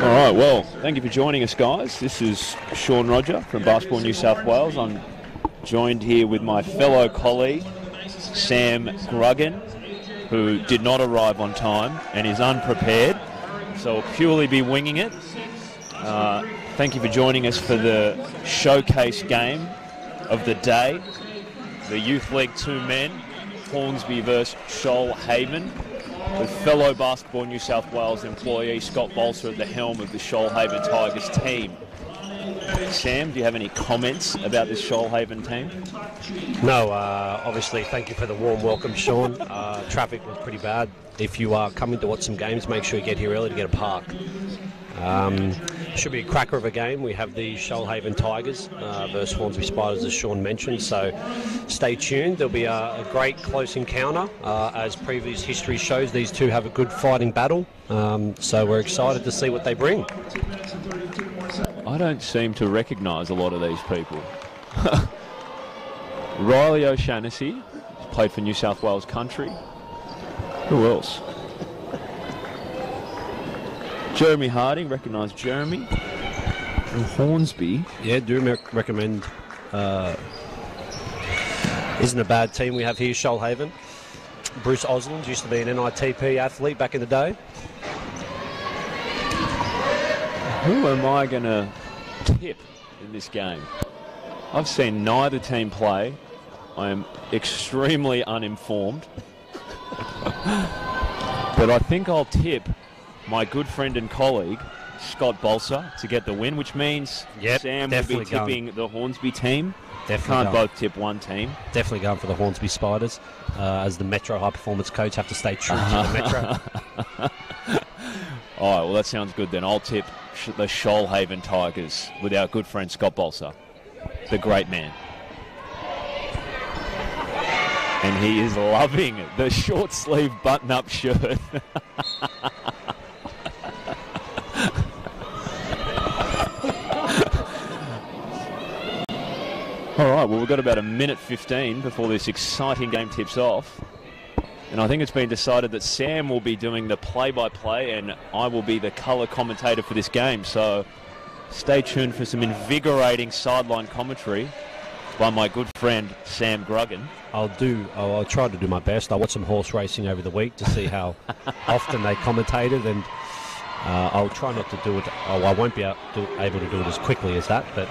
All right, well, thank you for joining us, guys. This is Sean Roger from Basketball New South Wales. I'm joined here with my fellow colleague, Sam Gruggan, who did not arrive on time and is unprepared, so will purely be winging it. Thank you for joining us for the showcase game of the day. The Youth League 2 men, Hornsby versus Shoalhaven, with fellow Basketball New South Wales employee Scott Bolser at the helm of the Shoalhaven Tigers team. Sam, do you have any comments about this Shoalhaven team? No, obviously thank you for the warm welcome, Sean. Traffic was pretty bad. If you are coming to watch some games, make sure you get here early to get a park. Should be a cracker of a game. We have the Shoalhaven Tigers versus Hornsby Spiders, as Sean mentioned, so stay tuned. There'll be a great close encounter. As previous history shows, these two have a good fighting battle, so we're excited to see what they bring. I don't seem to recognise a lot of these people. Riley O'Shaughnessy played for New South Wales Country. Who else? Jeremy Harding, recognise Jeremy from Hornsby. Yeah, do recommend. Isn't a bad team we have here, Shoalhaven. Bruce Osland used to be an NITP athlete back in the day. Who am I going to tip in this game? I've seen neither team play. I am extremely uninformed. But I think I'll tip my good friend and colleague, Scott Bolser, to get the win, which means Sam will be tipping the Hornsby team. Can't both tip one team. Definitely going for the Hornsby Spiders. As the Metro High Performance coach, have to stay true to the Metro. All right, well, that sounds good then. I'll tip the Shoalhaven Tigers with our good friend Scott Bolser, the great man. And he is loving the short sleeve button-up shirt. All right, well, we've got about a minute 15 before this exciting game tips off. And I think it's been decided that Sam will be doing the play-by-play and I will be the colour commentator for this game. So stay tuned for some invigorating sideline commentary by my good friend Sam Gruggan. I'll try to do my best. I watched some horse racing over the week to see how often they commentated, and I'll try not to do it. Oh, I won't be able to do it as quickly as that, but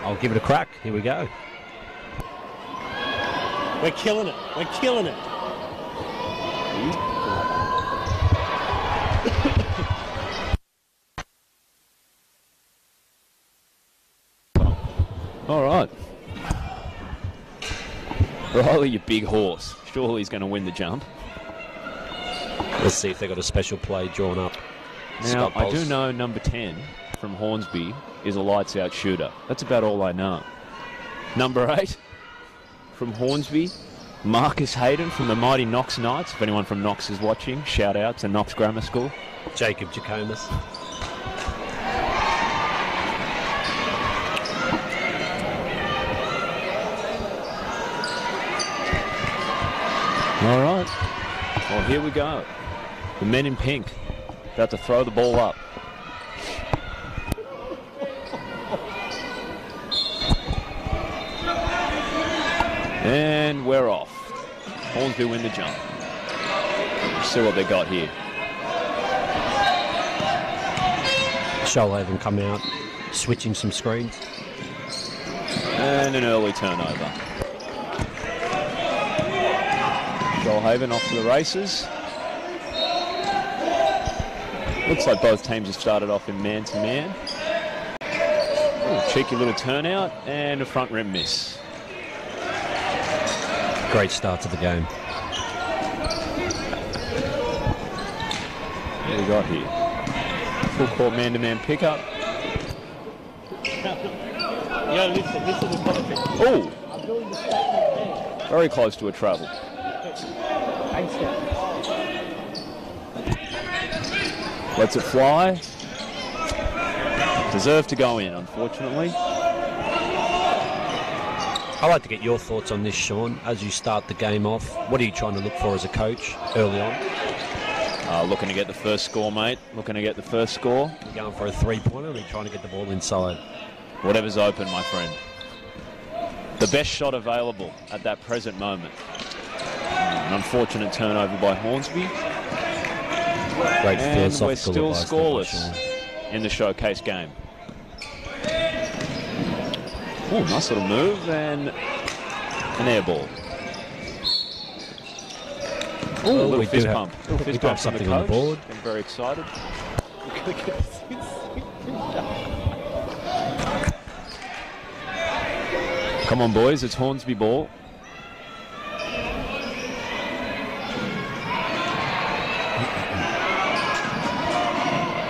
I'll give it a crack. Here we go. We're killing it. We're killing it. All right. Riley, you big horse. Surely he's going to win the jump. Let's see if they've got a special play drawn up. Now, I do know number 10 from Hornsby is a lights-out shooter. That's about all I know. Number 8 from Hornsby, Marcus Hayden from the mighty Knox Knights. If anyone from Knox is watching, shout out to Knox Grammar School. Jacob Jacomas. All right. Well, here we go. The men in pink about to throw the ball up. And we're off. Hornsby win the jump. Let's see what they got here. Shoalhaven come out, switching some screens. And an early turnover. Shoalhaven off to the races. Looks like both teams have started off in man-to-man. Cheeky little turnout and a front rim miss. Great start to the game. What do we got here? Full court man-to-man pickup. Oh! Very close to a travel. Lets it fly. Deserved to go in, unfortunately. I'd like to get your thoughts on this, Sean, as you start the game off. What are you trying to look for as a coach early on? Looking to get the first score, mate. Looking to get the first score. We're going for a three-pointer. We're trying to get the ball inside. Whatever's open, my friend. The best shot available at that present moment. An unfortunate turnover by Hornsby. Great and philosophical we're still advice scoreless in the showcase game. Oh, nice little move and an air ball. Oh, a little fist pump. Little fist pump from the coach. On the board. Getting very excited. Come on, boys. It's Hornsby ball.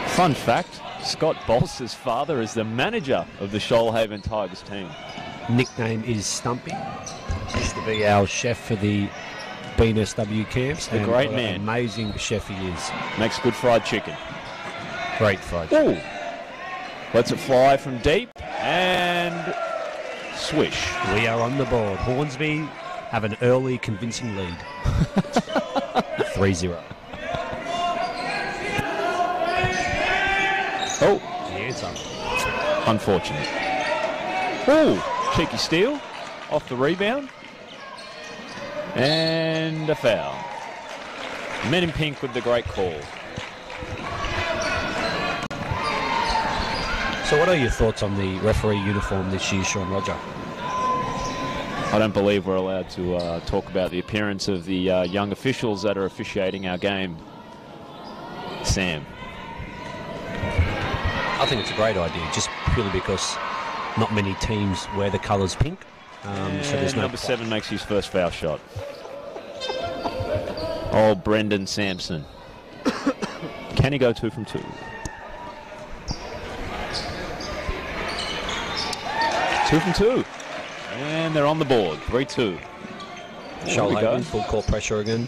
Fun fact, Scott Bolster's father is the manager of the Shoalhaven Tigers team. Nickname is Stumpy. Used to be our chef for the BNSW camps. A great man. Amazing chef he is. Makes good fried chicken. Great fried chicken. Ooh. Lets it fly from deep and swish. We are on the board. Hornsby have an early convincing lead. 3-0. Oh, The answer. unfortunate. Ooh, cheeky steal off the rebound. And a foul. Men in pink with the great call. So what are your thoughts on the referee uniform this year, Sean Roger? I don't believe we're allowed to talk about the appearance of the young officials that are officiating our game. Sam. I think it's a great idea, just purely because not many teams wear the colours pink. So there's no number 7 makes his first foul shot. Oh, Brendan Sampson. Can he go 2 from 2? Two from 2. And they're on the board. 3-2. Shoalhaven, full court pressure again.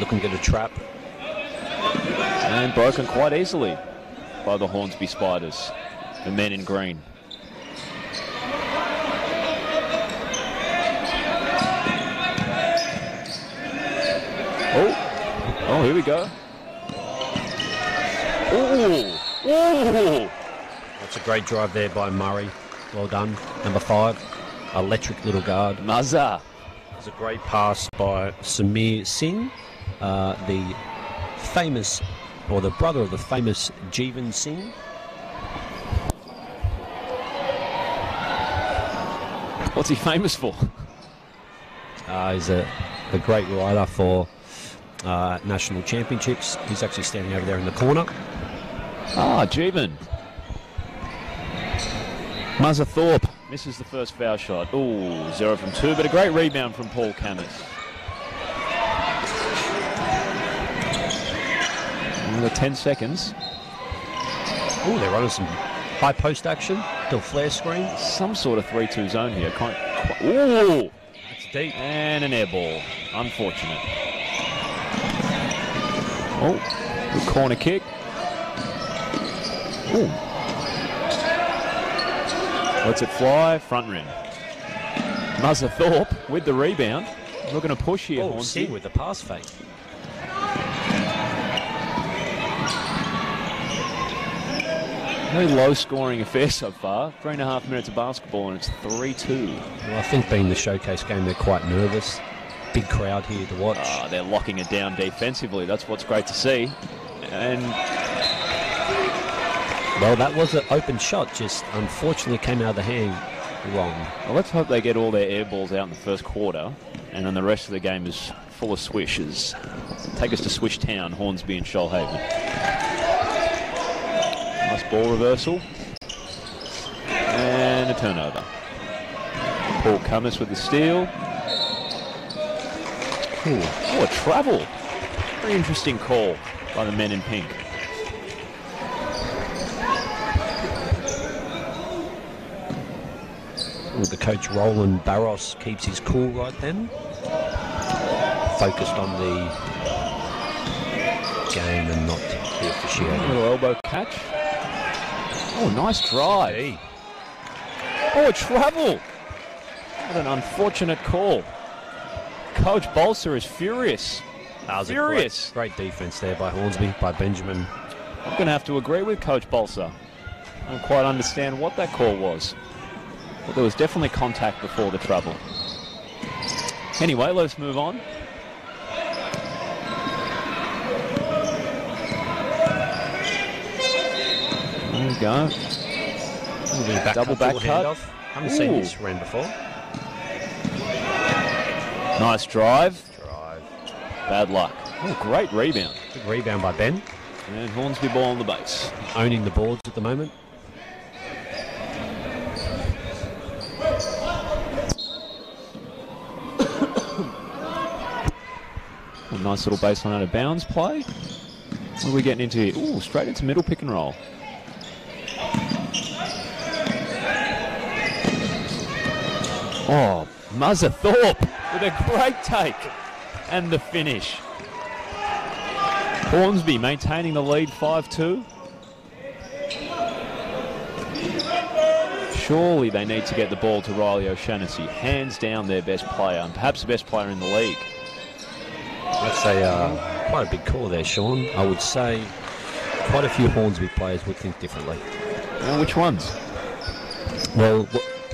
Looking to get a trap. And broken quite easily by the Hornsby Spiders, the men in green. Oh, here we go. Ooh, ooh. That's a great drive there by Murray. Well done. Number 5, electric little guard. Mazza. It's a great pass by Samir Singh, the famous, or the brother of the famous Jeevan Singh. What's he famous for? He's a great rider for national championships. He's actually standing over there in the corner. Ah, Jeevan. Mazza Thorpe misses the first foul shot. Ooh, 0 from 2, but a great rebound from Paul Camus. Another 10 seconds. Oh, they're running some high post action. Little flare screen. Some sort of 3-2 zone here. Ooh! It's deep. And an air ball. Unfortunate. Oh, good corner kick. Ooh. Lets it fly, front rim. Mazza Thorpe with the rebound. Looking to push here, Hornsby. Singh with the pass fake. Very low-scoring affair so far. 3.5 minutes of basketball, and it's 3-2. Well, I think being the showcase game, they're quite nervous. Big crowd here to watch. They're locking it down defensively. That's what's great to see. And well, that was an open shot, just unfortunately came out of the hand wrong. well, let's hope they get all their air balls out in the first quarter, and then the rest of the game is full of swishes. Take us to Swish Town, Hornsby and Shoalhaven. Nice ball reversal. And a turnover. Paul Cummins with the steal. Ooh, oh, a travel. Very interesting call by the men in pink. Well, the coach Roland Barros keeps his cool right then. Focused on the game and not the officiating. A little elbow catch. Oh, nice drive. Hey. Oh, a travel. What an unfortunate call. Coach Bolster is furious. That was Furious. a great defence there by Hornsby, by Benjamin. I'm going to have to agree with Coach Bolser. I don't quite understand what that call was. But there was definitely contact before the trouble. Anyway, let's move on. There we go. Double back cut. Haven't seen this run before. Nice drive. Bad luck. Oh, great rebound. Good rebound by Ben. And Hornsby ball on the base. Owning the boards at the moment. A nice little baseline out of bounds play. What are we getting into here? Ooh, straight into middle pick and roll. Oh, Muzzer Thorpe with a great take. And the finish. Hornsby maintaining the lead 5-2. Surely they need to get the ball to Riley O'Shaughnessy. Hands down their best player, and perhaps the best player in the league. That's quite a big call there, Sean. I would say quite a few Hornsby players would think differently. Which ones? Well,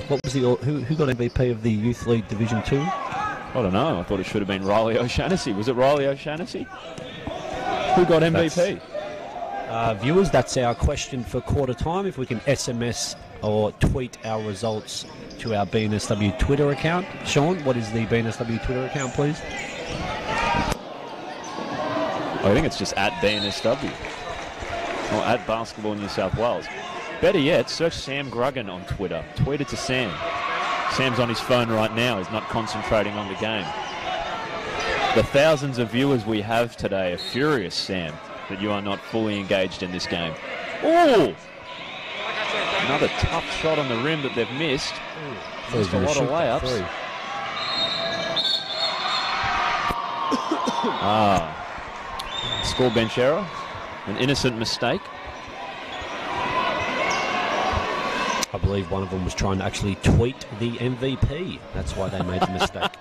what was who got MVP of the Youth League Division 2? I don't know. I thought it should have been Riley O'Shaughnessy. Was it Riley O'Shaughnessy? Who got MVP? Viewers, that's our question for quarter time. If we can SMS or tweet our results to our BNSW Twitter account. Sean, what is the BNSW Twitter account, please? I think it's just at BNSW. Or at Basketball New South Wales. Better yet, search Sam Gruggan on Twitter. Tweet it to Sam. Sam's on his phone right now. He's not concentrating on the game. The thousands of viewers we have today are furious, Sam, that you are not fully engaged in this game. Ooh! Another tough shot on the rim that they've missed. Just a lot of layups. Score bench error. An innocent mistake. I believe one of them was trying to actually tweet the MVP. That's why they made the mistake.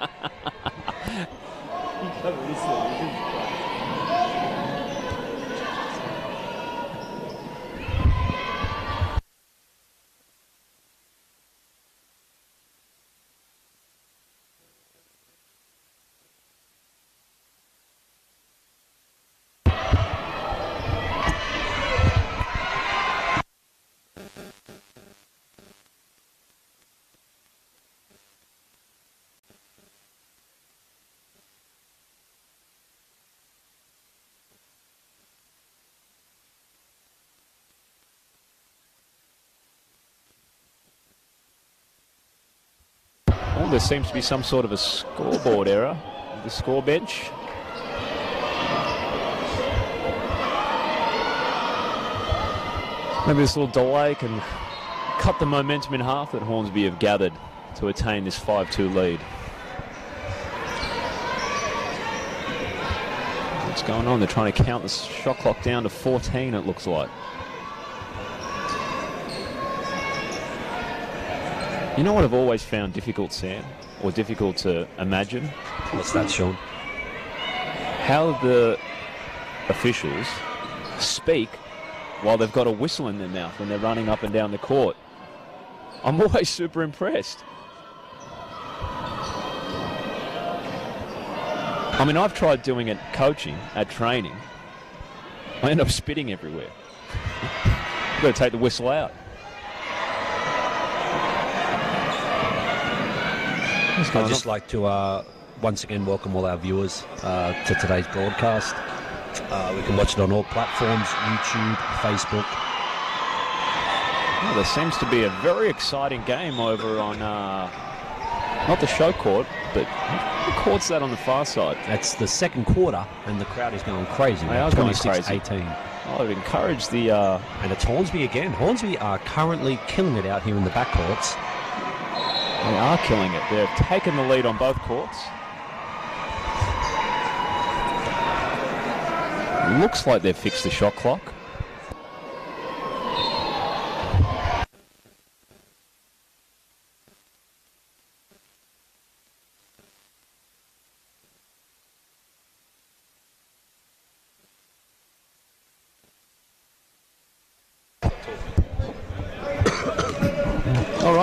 There seems to be some sort of a scoreboard error with the score bench. Maybe this little delay can cut the momentum in half that Hornsby have gathered to attain this 5-2 lead. What's going on? They're trying to count the shot clock down to 14, it looks like. You know what I've always found difficult, Sam, or difficult to imagine? What's that, Sean? How the officials speak while they've got a whistle in their mouth when they're running up and down the court. I'm always super impressed. I mean, I've tried doing it coaching, at training. I end up spitting everywhere. I've got to take the whistle out. I'd just like to once again welcome all our viewers to today's broadcast. We can watch it on all platforms, YouTube, Facebook. Well, there seems to be a very exciting game over on, not the show court, but the court's that on the far side. That's the second quarter, and the crowd is going crazy. They are going crazy. 26-18. I would encourage the... And it's Hornsby again. Hornsby are currently killing it out here in the backcourts. They are killing it. They've taken the lead on both courts. Looks like they've fixed the shot clock.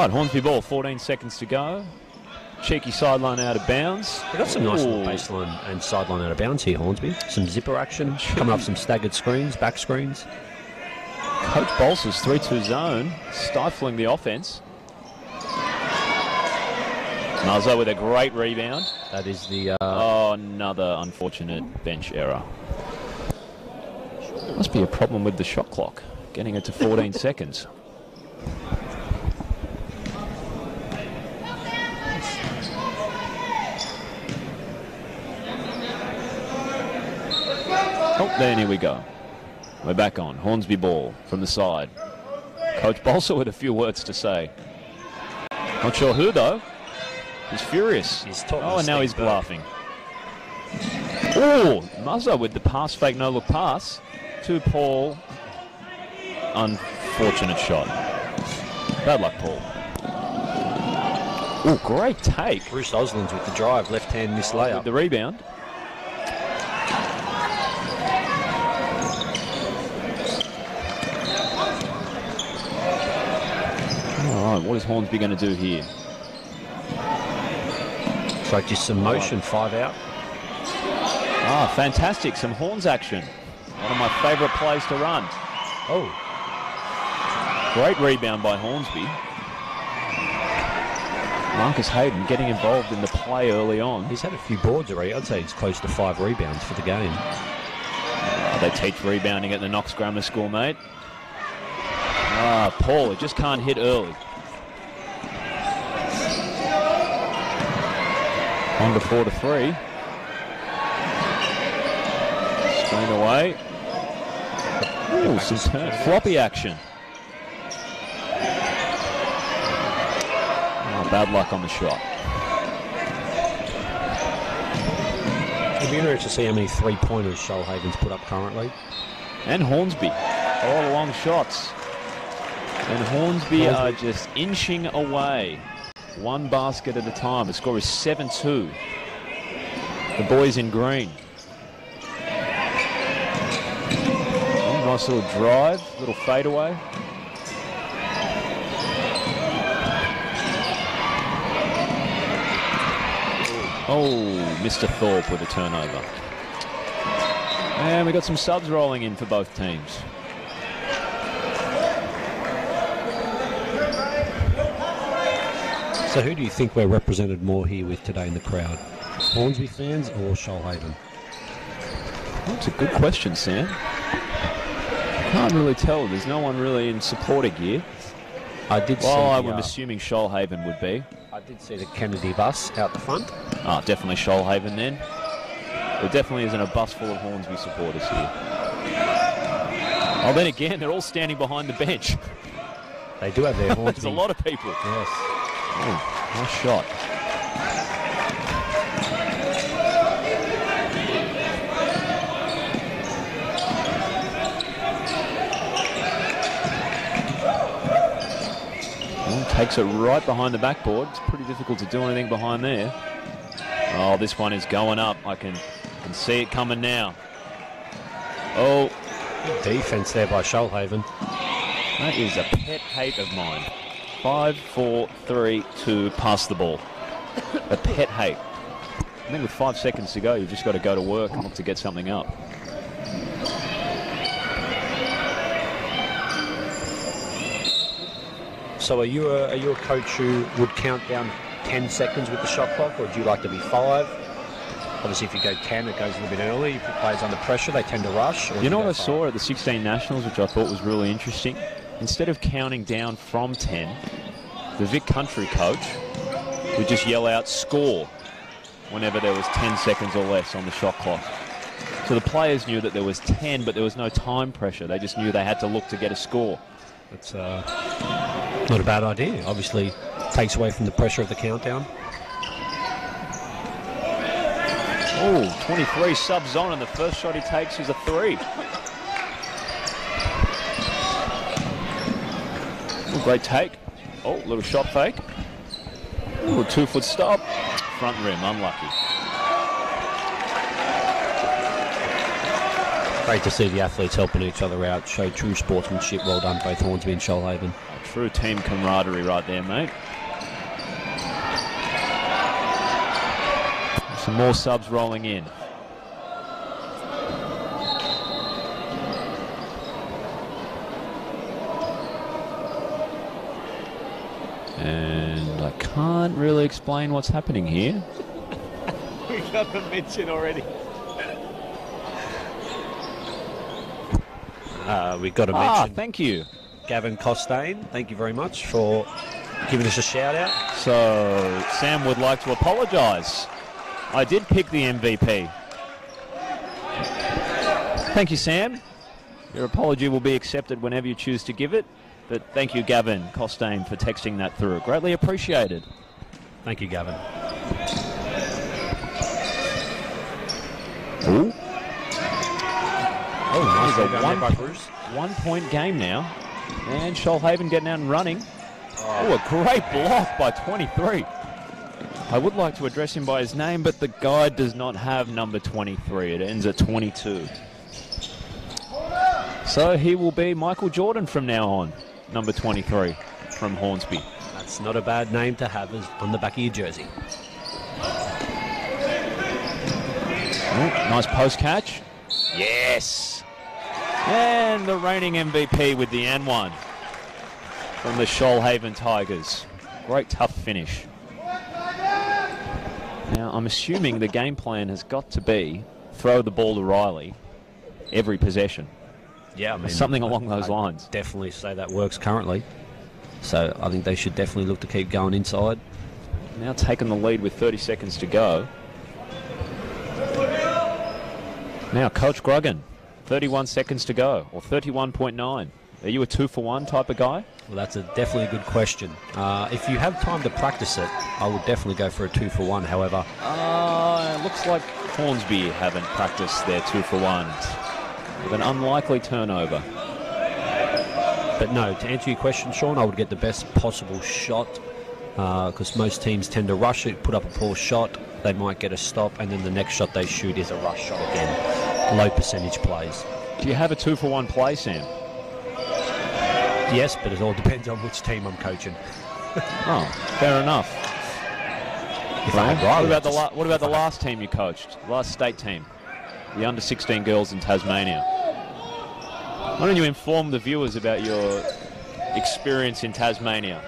right, Hornsby ball, 14 seconds to go. Cheeky sideline out of bounds. They've got some nice little baseline and sideline out of bounds here, Hornsby. Some zipper action, coming off some staggered screens, back screens. Coach Bolsa's 3-2 zone, stifling the offense. Muzzo with a great rebound. That is the... another unfortunate bench error. Must be a problem with the shot clock, getting it to 14 seconds. Oh, then here we go. We're back on. Hornsby ball from the side. Coach Bolsa with a few words to say. Not sure who, though. He's furious. And now he's bluffing. Oh, Muzzo with the pass fake, no-look pass to Paul. Unfortunate shot. Bad luck, Paul. Oh, great take. Bruce Oslands with the drive, left hand miss layup. With the rebound. All right, what is Hornsby going to do here? Looks like just some motion, 5 out. Ah, fantastic. Some horns action. One of my favourite plays to run. Oh. Great rebound by Hornsby. Marcus Hayden getting involved in the play early on. He's had a few boards already. I'd say he's close to 5 rebounds for the game. They teach rebounding at the Knox Grammar School, mate. Ah, Paul, it just can't hit early. On to 4-3. Screen away. Ooh, some floppy action. Oh, bad luck on the shot. It'd be interesting to see how many 3-pointers Shoalhaven's put up currently. And Hornsby. All long shots. And Hornsby are just inching away. One basket at a time. The score is 7-2. The boys in green. Oh, nice little drive, little fadeaway. Oh, Mr. Thorpe with a turnover. And we got some subs rolling in for both teams. So who do you think we're represented more here with today in the crowd? Hornsby fans or Shoalhaven? That's a good question, Sam. Can't really tell. There's no one really in supporter gear. I did see I'm assuming Shoalhaven would be. I did see the Kennedy bus out the front. Ah, definitely Shoalhaven then. There definitely isn't a bus full of Hornsby supporters here. Oh, then again, they're all standing behind the bench. They do have their Hornsby. There's a lot of people. Yes. Oh, nice shot. Well, takes it right behind the backboard. It's pretty difficult to do anything behind there. Oh, this one is going up. I can see it coming now. Oh. Good defense there by Shoalhaven. That is a pet hate of mine. 5, 4, 3, 2, pass the ball. A pet hate. I think with 5 seconds to go, you've just got to go to work and look to get something up. So are you a coach who would count down 10 seconds with the shot clock, or would you like to be 5? Obviously, if you go 10, it goes a little bit early. If it plays under pressure, they tend to rush. You know what I saw at the 16 Nationals, which I thought was really interesting? Instead of counting down from 10, the Vic Country coach would just yell out, score, whenever there was 10 seconds or less on the shot clock. So the players knew that there was 10, but there was no time pressure. They just knew they had to look to get a score. That's not a bad idea. Obviously, takes away from the pressure of the countdown. Oh, 23 subs on, and the first shot he takes is a 3. Oh, great take. Oh, little shot fake. Oh, 2-foot stop. Front rim, unlucky. Great to see the athletes helping each other out. Show true sportsmanship. Well done, both Hornsby and Shoalhaven. True team camaraderie right there, mate. Some more subs rolling in. And I can't really explain what's happening here. We got the mention already. We've got to mention Thank you. Gavin Costain. Thank you very much for giving us a shout out. So Sam would like to apologise. I did pick the MVP. Thank you, Sam. Your apology will be accepted whenever you choose to give it. But thank you, Gavin Costain, for texting that through. Greatly appreciated. Thank you, Gavin. Ooh. Oh, nice It's a rebound there by Bruce. 1 point game now. And Shoalhaven getting out and running. Oh, a great block by 23. I would like to address him by his name, but the guide does not have number 23. It ends at 22. So he will be Michael Jordan from now on, number 23 from Hornsby. That's not a bad name to have as on the back of your jersey. Oh, nice post catch. Yes. And the reigning MVP with the N1 from the Shoalhaven Tigers. Great tough finish. Now, I'm assuming the game plan has got to be throw the ball to Riley every possession. Yeah, I mean, Something along those lines. Definitely say that works currently. So I think they should definitely look to keep going inside. Now taking the lead with 30 seconds to go. Now, Coach Gruggan, 31 seconds to go, or 31.9. Are you a 2-for-1 type of guy? Well, that's definitely a good question. If you have time to practice it, I would definitely go for a 2-for-1. However, It looks like Hornsby haven't practiced their 2-for-1s with an unlikely turnover. but no, to answer your question, Sean, I would get the best possible shot because most teams tend to rush it, put up a poor shot, they might get a stop, and then the next shot they shoot is a rush shot again. Low percentage plays. Do you have a 2-for-1 play, Sam? Yes, but it all depends on which team I'm coaching. Oh, fair enough. If I had Riley, What about the last team you coached? The last state team? The under-16 girls in Tasmania. Why don't you inform the viewers about your experience in Tasmania?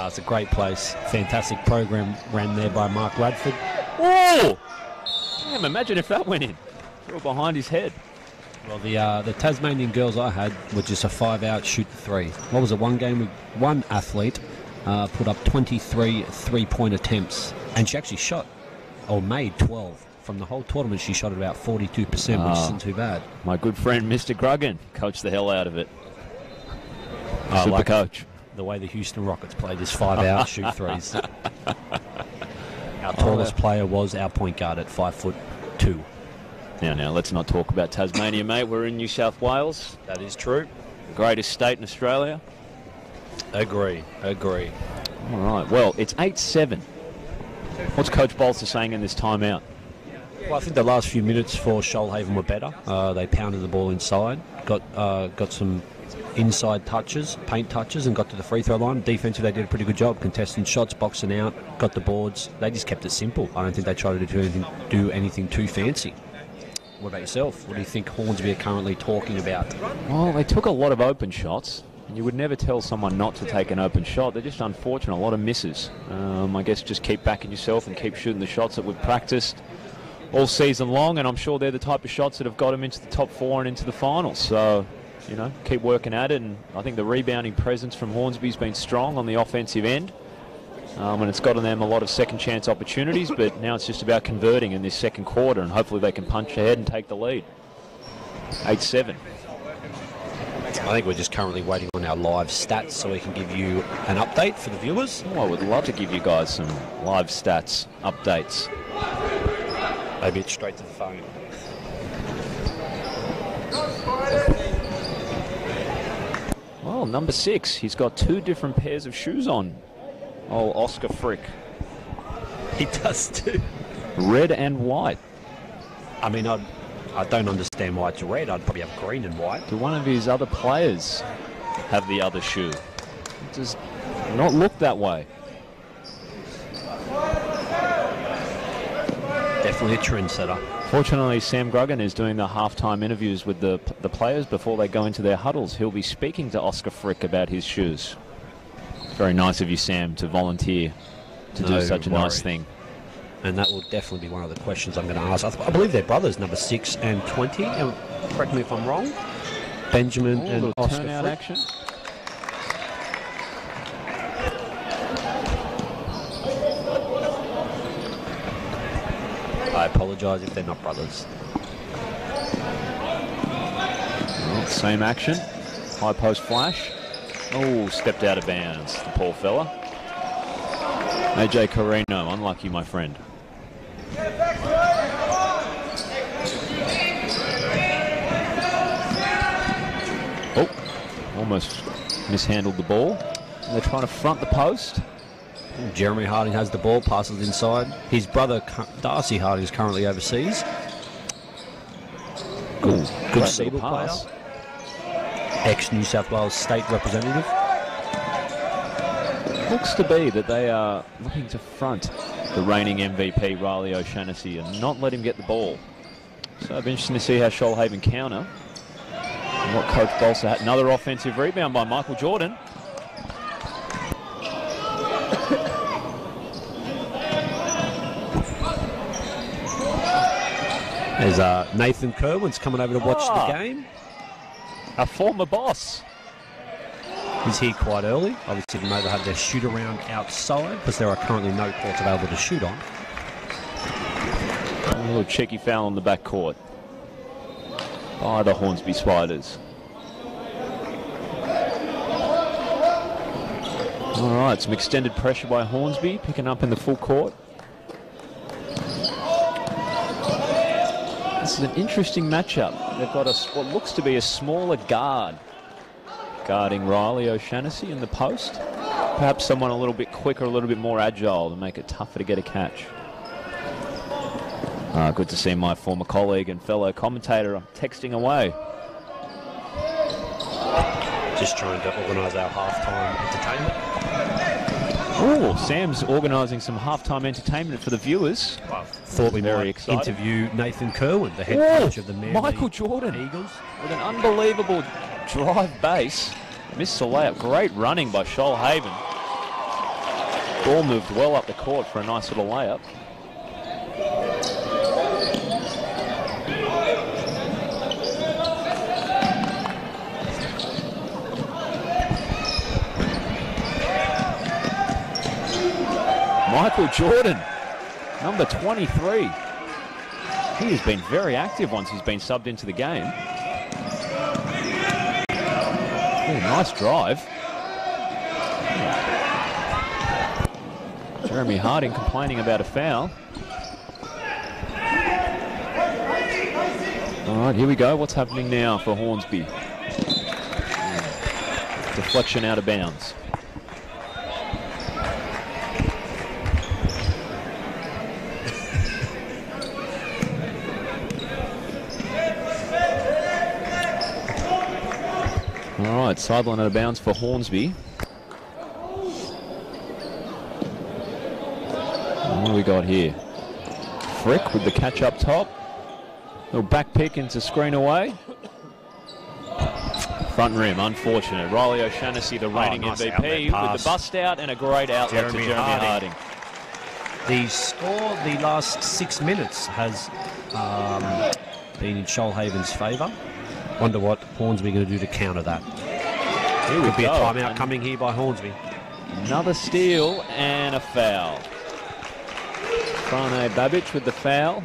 It's a great place. Fantastic program ran there by Mark Radford. Oh! Damn, imagine if that went in. Threw it behind his head. Well, the Tasmanian girls I had were just a 5-out shoot the 3. What was it? One game with one athlete put up 23 3-point attempts, and she actually shot or made 12. From the whole tournament, she shot at about 42%, which isn't too bad. My good friend, Mr. Gruggan, coached the hell out of it. Super like coach. The way the Houston Rockets played is 5-out shoot 3s. Our tallest player was our point guard at 5'2". Now, let's not talk about Tasmania, mate. We're in New South Wales. That is true. Greatest state in Australia. Agree. All right, well, it's 8-7. What's Coach Bolster saying in this timeout? Well, I think the last few minutes for Shoalhaven were better. They pounded the ball inside, got some inside touches, paint touches, and got to the free throw line. Defensively, they did a pretty good job, contesting shots, boxing out, got the boards. They just kept it simple. I don't think they tried to do anything too fancy. What about yourself? What do you think Hornsby are currently talking about? Well, they took a lot of open shots. And you would never tell someone not to take an open shot. They're just unfortunate, a lot of misses. I guess just keep backing yourself and keep shooting the shots that we've practiced all season long, and I'm sure they're the type of shots that have got them into the top 4 and into the finals. So, keep working at it, and I think the rebounding presence from Hornsby's been strong on the offensive end, and it's gotten them a lot of second chance opportunities, but now it's just about converting in this second quarter, and hopefully they can punch ahead and take the lead. 8-7. I think we're just currently waiting on our live stats so we can give you an update for the viewers. Oh, I would love to give you guys some live stats updates. Maybe it's straight to the phone. Well, number 6, he's got 2 different pairs of shoes on. Oh, Oscar Frick. He does too. Red and white. I mean, I don't understand why it's red. I'd probably have green and white. Do one of his other players have the other shoe? It does not look that way. Definitely a trendsetter. Fortunately, Sam Gruggan is doing the halftime interviews with the players before they go into their huddles. He'll be speaking to Oscar Frick about his shoes. Very nice of you, Sam, to volunteer to do such a nice thing. And that will definitely be one of the questions I'm going to ask. I believe they're brothers, number 6 and 20. And correct me if I'm wrong. Benjamin and Oscar turnout Frick. action. I apologise if they're not brothers. Well, same action. High post flash. Oh, stepped out of bounds, the poor fella. AJ Carino, unlucky, my friend. Oh, almost mishandled the ball. And they're trying to front the post. Jeremy Harding has the ball, passes inside. His brother Darcy Harding is currently overseas. Good Seagull pass. Ex-New South Wales State representative. Looks to be that they are looking to front the reigning MVP, Riley O'Shaughnessy, and not let him get the ball. So it'll be interesting to see how Shoalhaven counter. And what Coach Bolsa had. Another offensive rebound by Michael Jordan. There's Nathan Kerwin's coming over to watch the game. A former boss. He's here quite early. Obviously, they may have their shoot around outside because there are currently no courts available to shoot on. A little cheeky foul on the back court by the Hornsby Spiders. All right, some extended pressure by Hornsby, picking up in the full court. This is an interesting matchup. They've got what looks to be a smaller guard guarding Riley O'Shaughnessy in the post. Perhaps someone a little bit quicker, a little bit more agile to make it tougher to get a catch. Good to see my former colleague and fellow commentator texting away. Just trying to organise our halftime entertainment. Oh, Sam's organising some halftime entertainment for the viewers. Thought we might interview Nathan Kerwin, the head coach of the Michael Jordan Eagles. With an unbelievable drive base. Missed the layup. Great running by Shoalhaven. Ball moved well up the court for a nice little layup. Michael Jordan, number 23. He has been very active once he's been subbed into the game. Oh, nice drive. Jeremy Harding complaining about a foul. All right, here we go. What's happening now for Hornsby? Deflection out of bounds. All right, sideline out of bounds for Hornsby. What do we got here? Frick with the catch up top. Little back pick into screen away. Front rim, unfortunate. Riley O'Shaughnessy, the reigning MVP, with the bust out and a great outlet to Jeremy Harding. The score the last 6 minutes has been in Shoalhaven's favour. Wonder what Hornsby going to do to counter that. Here we Could be a timeout coming here by Hornsby. Another steal and a foul. Frane Babic with the foul.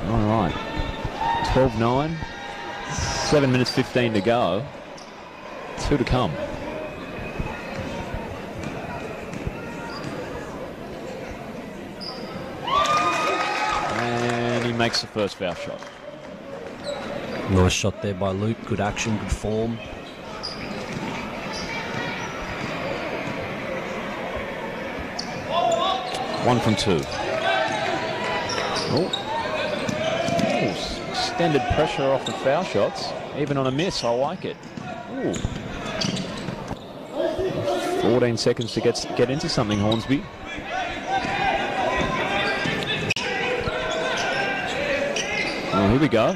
All right. 12-9. 7 minutes 15 to go. 2 to come. And he makes the first foul shot. Nice shot there by Luke. Good action, good form. 1 from 2. Oh. Extended pressure off the foul shots. Even on a miss, I like it. Ooh. 14 seconds to get into something, Hornsby. Oh, here we go.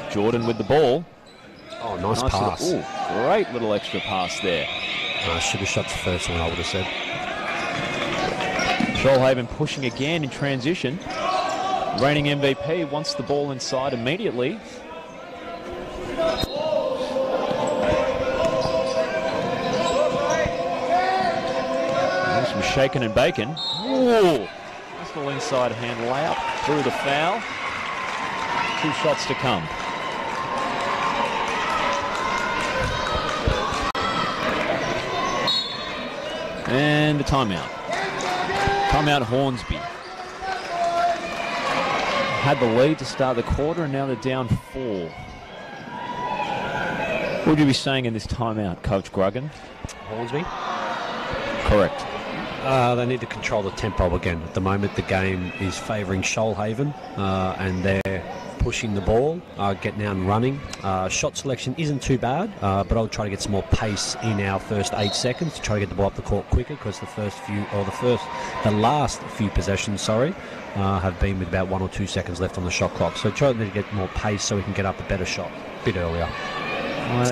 Jordan with the ball. Oh, nice pass. Great little extra pass there. Should have shot the first one, I would have said. Shoalhaven pushing again in transition. Reigning MVP wants the ball inside immediately. There's some shaking and bacon. Ooh! Nice little inside hand layup through the foul. 2 shots to come. And the timeout. Timeout Hornsby. Had the lead to start the quarter and now they're down 4. What would you be saying in this timeout, Coach Gruggan? Hornsby? Correct. They need to control the tempo again. At the moment, the game is favouring Shoalhaven, and they're pushing the ball, getting out and running. Shot selection isn't too bad, but I'll try to get some more pace in our first 8 seconds to try to get the ball up the court quicker, because the last few possessions, have been with about 1 or 2 seconds left on the shot clock. So try to get more pace so we can get up a better shot a bit earlier.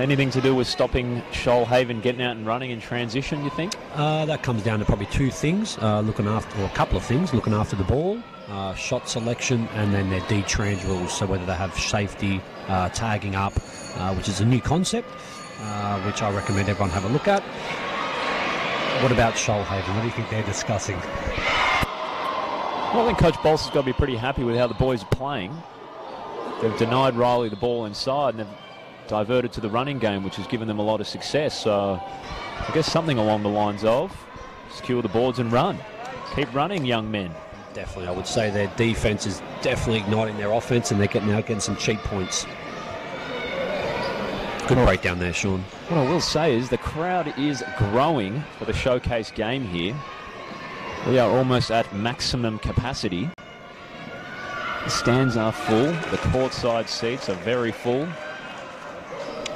Anything to do with stopping Shoalhaven getting out and running in transition, you think? That comes down to probably 2 things, or a couple of things, looking after the ball, shot selection, and then their D-trans rules, so whether they have safety, tagging up, which is a new concept, which I recommend everyone have a look at. What about Shoalhaven? What do you think they're discussing? Well, I think Coach Bolse has got to be pretty happy with how the boys are playing. They've denied Riley the ball inside, and they've diverted to the running game, which has given them a lot of success. So I guess something along the lines of secure the boards and run. Keep running, young men. Definitely. I would say their defense is definitely igniting their offense, and they're getting some cheap points. Good breakdown there, Sean. What I will say is the crowd is growing for the showcase game here. We are almost at maximum capacity. The stands are full. The courtside seats are very full.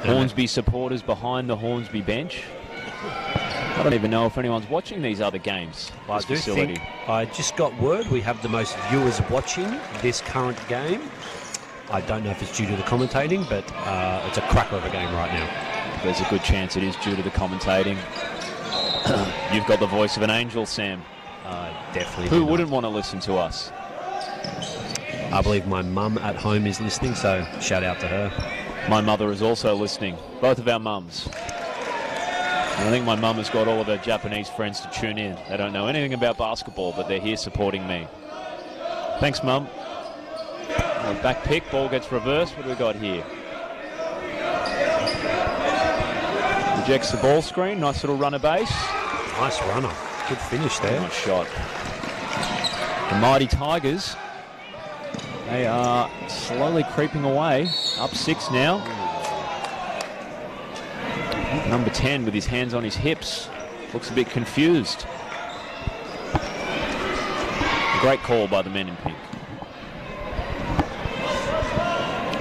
Hornsby supporters behind the Hornsby bench. I don't even know if anyone's watching these other games. I just got word we have the most viewers watching this current game. I don't know if it's due to the commentating, but it's a cracker of a game right now. There's a good chance it is due to the commentating. You've got the voice of an angel, Sam. Definitely. Who wouldn't want to listen to us? I believe my mum at home is listening, so shout out to her. My mother is also listening. Both of our mums. And I think my mum has got all of her Japanese friends to tune in. They don't know anything about basketball, but they're here supporting me. Thanks, Mum. Back pick, ball gets reversed. What do we got here? Rejects the ball screen. Nice little runner base. Nice runner. Good finish there. Nice shot. The mighty Tigers. They are slowly creeping away. Up 6 now. Number 10 with his hands on his hips. Looks a bit confused. A great call by the men in pink.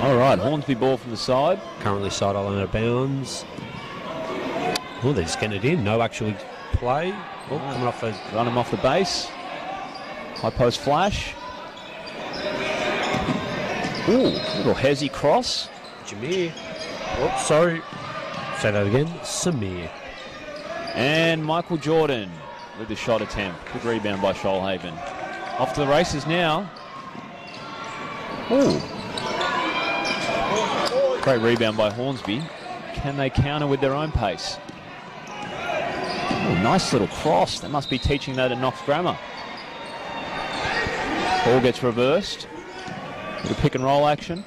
All right, Hornsby ball from the side. Currently sideline out of bounds. Oh, they're just getting it in. No actual play. Oh, coming off a... Run him off the base. High post flash. Ooh, little hezzy cross. Jameer. Oh, sorry. Say that again. Samir. And Michael Jordan with the shot attempt. Good rebound by Shoalhaven. Off to the races now. Ooh. Great rebound by Hornsby. Can they counter with their own pace? Ooh, nice little cross. They must be teaching that at Knox Grammar. Ball gets reversed. Little pick and roll action.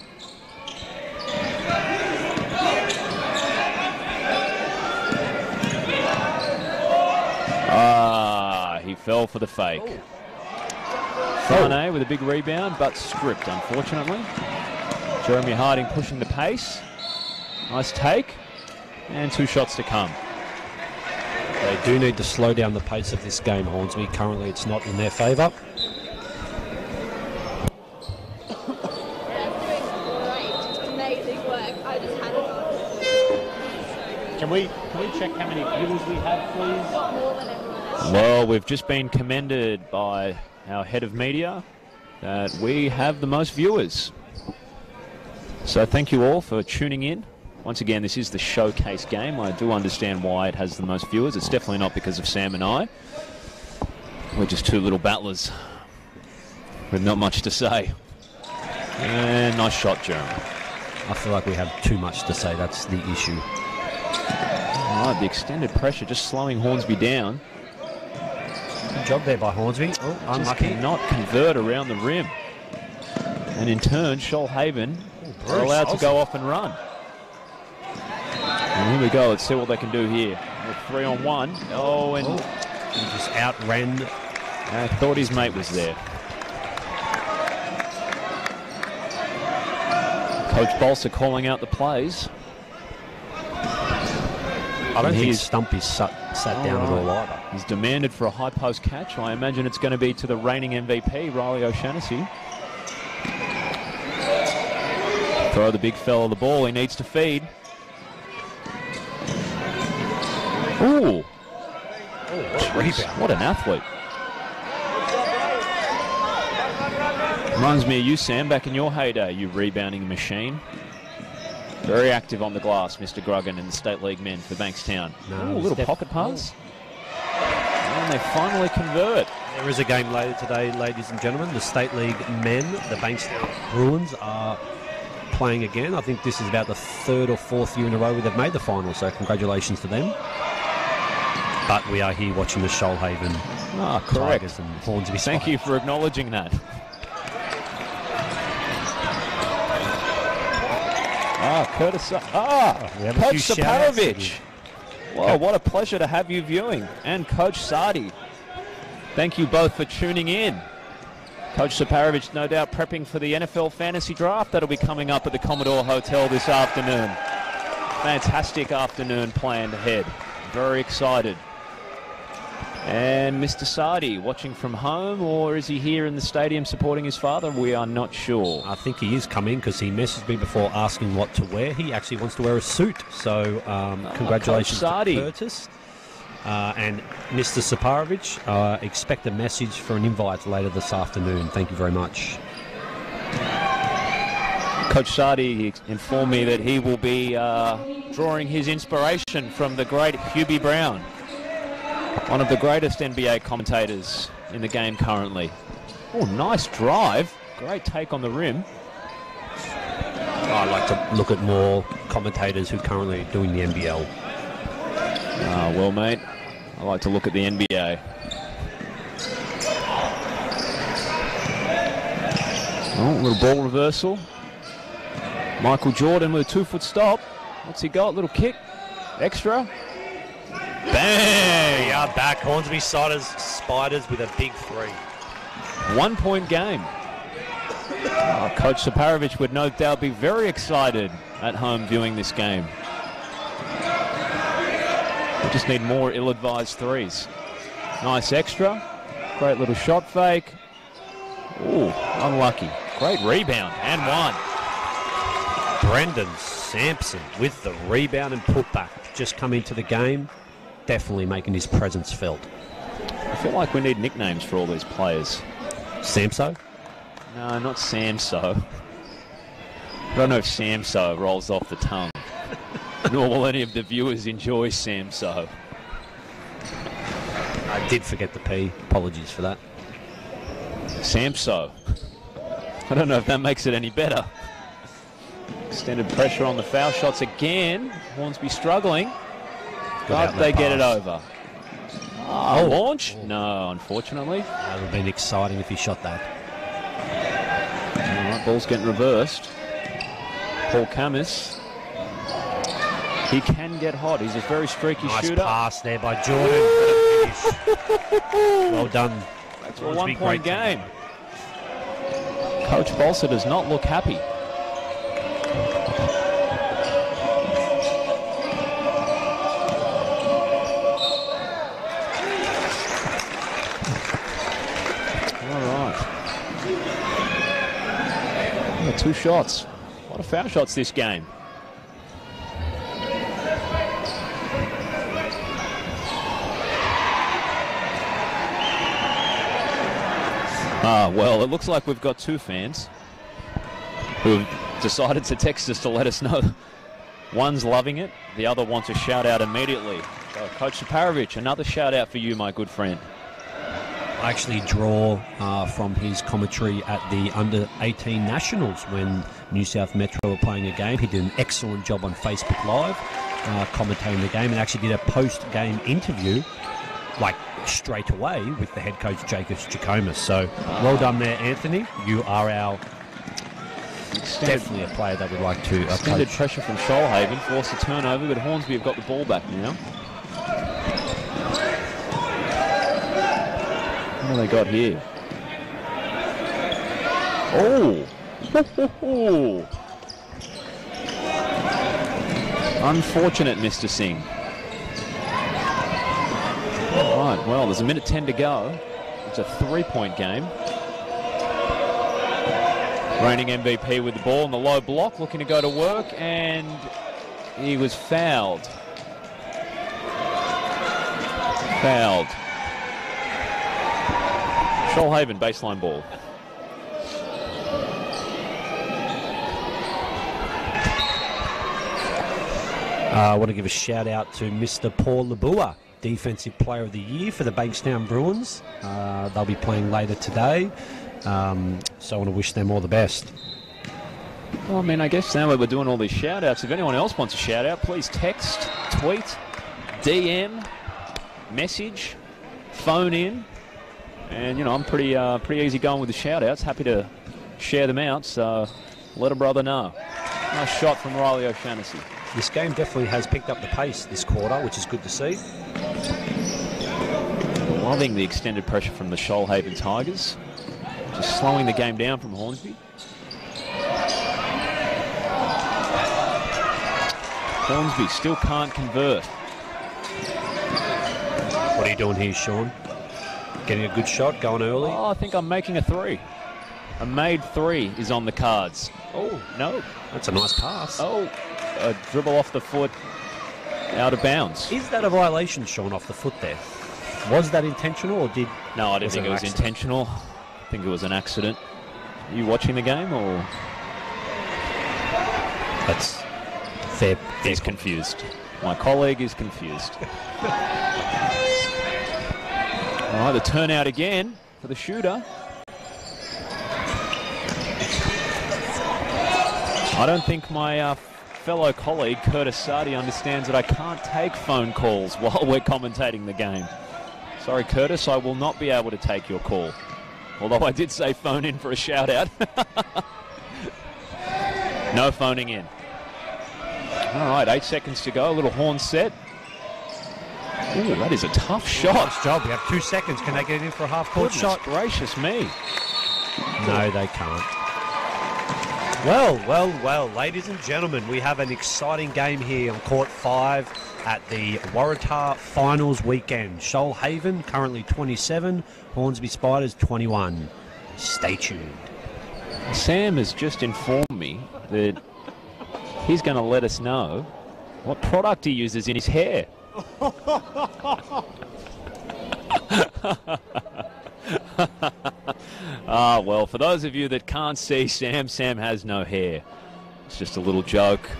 He fell for the fake. Fane with a big rebound, but stripped, unfortunately. Jeremy Harding pushing the pace. Nice take. And 2 shots to come. They do need to slow down the pace of this game, Hornsby. Currently, it's not in their favour. Can we check how many viewers we have, please? Well, we've just been commended by our head of media that we have the most viewers. So thank you all for tuning in. Once again, this is the showcase game. I do understand why it has the most viewers. It's definitely not because of Sam and I. We're just two little battlers with not much to say. And nice shot, Jeremy. I feel like we have too much to say. That's the issue. All right, the extended pressure just slowing Hornsby down. Good job there by Hornsby. Oh, Just unlucky. cannot convert around the rim. And in turn, Shoalhaven are allowed to go off and run. And here we go. Let's see what they can do here. With 3-on-1. Oh, and he just outran. I thought his mate was there. Coach Bolser calling out the plays. I don't think Stumpy's sat down at all either. He's demanded for a high post catch. I imagine it's going to be to the reigning MVP, Riley O'Shaughnessy. Throw the big fella the ball. He needs to feed. Ooh. Rebound. What an athlete. Reminds me of you, Sam, back in your heyday, you rebounding machine. Very active on the glass, Mr. Gruggan in the State League men for Bankstown. No, Ooh, a little pocket pass. And they finally convert. There is a game later today, ladies and gentlemen. The State League men, the Bankstown Bruins, are playing again. I think this is about the third or fourth year in a row where they've made the final, so congratulations to them. But we are here watching the Shoalhaven Tigers and Hornsby Spiders. Thank you for acknowledging that. Coach Saparovich. Well, what a pleasure to have you viewing. And Coach Sardi. Thank you both for tuning in. Coach Saparovich, no doubt prepping for the NFL fantasy draft that'll be coming up at the Commodore Hotel this afternoon. Fantastic afternoon planned ahead. Very excited. And Mr. Sardi, watching from home, or is he here in the stadium supporting his father? We are not sure. I think he is coming because he messaged me before asking what to wear. He actually wants to wear a suit. So congratulations to Curtis. And Mr. Saparovich, expect a message for an invite later this afternoon. Thank you very much. Coach Sardi informed me that he will be drawing his inspiration from the great Hubie Brown, one of the greatest NBA commentators in the game currently. Oh, nice drive. Great take on the rim. I'd like to look at more commentators who are currently doing the NBL. Well, mate, I like to look at the NBA. Oh, little ball reversal. Michael Jordan with a 2-foot stop. What's he got? Little kick. Extra. Bang! Yeah, back. Hornsby Spiders with a big 3. 1 point game. Coach Saparovich would no doubt be very excited at home viewing this game. We just need more ill-advised threes. Nice extra. Great little shot fake. Ooh, unlucky. Great rebound and one. Brendan Sampson with the rebound and putback. Just come into the game. Definitely making his presence felt. I feel like we need nicknames for all these players. Samso? No, not Samso. I don't know if Samso rolls off the tongue. Nor will any of the viewers enjoy Samso. I did forget the P. Apologies for that. Samso. I don't know if that makes it any better. Extended pressure on the foul shots again. Hornsby struggling. But they get it over. Launch? No, unfortunately. That would have been exciting if he shot that. All right, ball's getting reversed. Paul Camus. He can get hot. He's a very streaky shooter. Nice pass there by Jordan. Well done. That's a 1 point game. Coach Bolser does not look happy. Two shots. A lot of foul shots this game. Well, it looks like we've got two fans who have decided to text us to let us know. One's loving it, the other wants a shout out immediately. So, Coach Saparovich, another shout out for you, my good friend. I actually draw from his commentary at the under-18 Nationals when New South Metro were playing a game. He did an excellent job on Facebook Live commentating the game, and actually did a post-game interview like straight away with the head coach Jacob Jacomas. So well done there, Anthony. You are our definitely a player that we'd like to extended pressure from Shoalhaven, forced a turnover, but Hornsby have got the ball back now. What have they got here? Oh! Unfortunate, Mr. Singh. Right, well, there's 1:10 to go. It's a 3-point game. Reigning MVP with the ball in the low block, looking to go to work, and he was fouled. Shoalhaven baseline ball. I want to give a shout out to Mr. Paul Labua, Defensive Player of the Year for the Bankstown Bruins. They'll be playing later today, so I want to wish them all the best. Well, I mean, I guess now that we're doing all these shout-outs, if anyone else wants a shout-out, please text, tweet, DM, message, phone in. And, you know, I'm pretty easy going with the shout-outs. Happy to share them out, so let a brother know. Nice shot from Riley O'Shaughnessy. This game definitely has picked up the pace this quarter, which is good to see. Loving the extended pressure from the Shoalhaven Tigers. Just slowing the game down from Hornsby. Hornsby still can't convert. What are you doing here, Sean? Getting a good shot, going early? Oh, I think I'm making a three. A made three is on the cards. Oh, no. That's a nice pass. Oh, a dribble off the foot, out of bounds. Is that a violation, Sean, off the foot there? Was that intentional, or did... No, I didn't think it was intentional. I think it was an accident. Are you watching the game, or...? That's fair. He's confused. My colleague is confused. All right, the turnout again for the shooter. I don't think my fellow colleague, Curtis Sardi, understands that I can't take phone calls while we're commentating the game. Sorry, Curtis, I will not be able to take your call. Although I did say phone in for a shout-out. No phoning in. All right, 8 seconds to go. A little horn set. Ooh, that is a tough shot. Nice job. We have 2 seconds. Can they get it in for a half-court shot? Gracious me. No, they can't. Well, ladies and gentlemen, we have an exciting game here on Court 5 at the Waratah Finals weekend. Shoalhaven currently 27, Hornsby Spiders 21. Stay tuned. Sam has just informed me that he's going to let us know what product he uses in his hair. Well, for those of you that can't see Sam has no hair. It's just a little joke.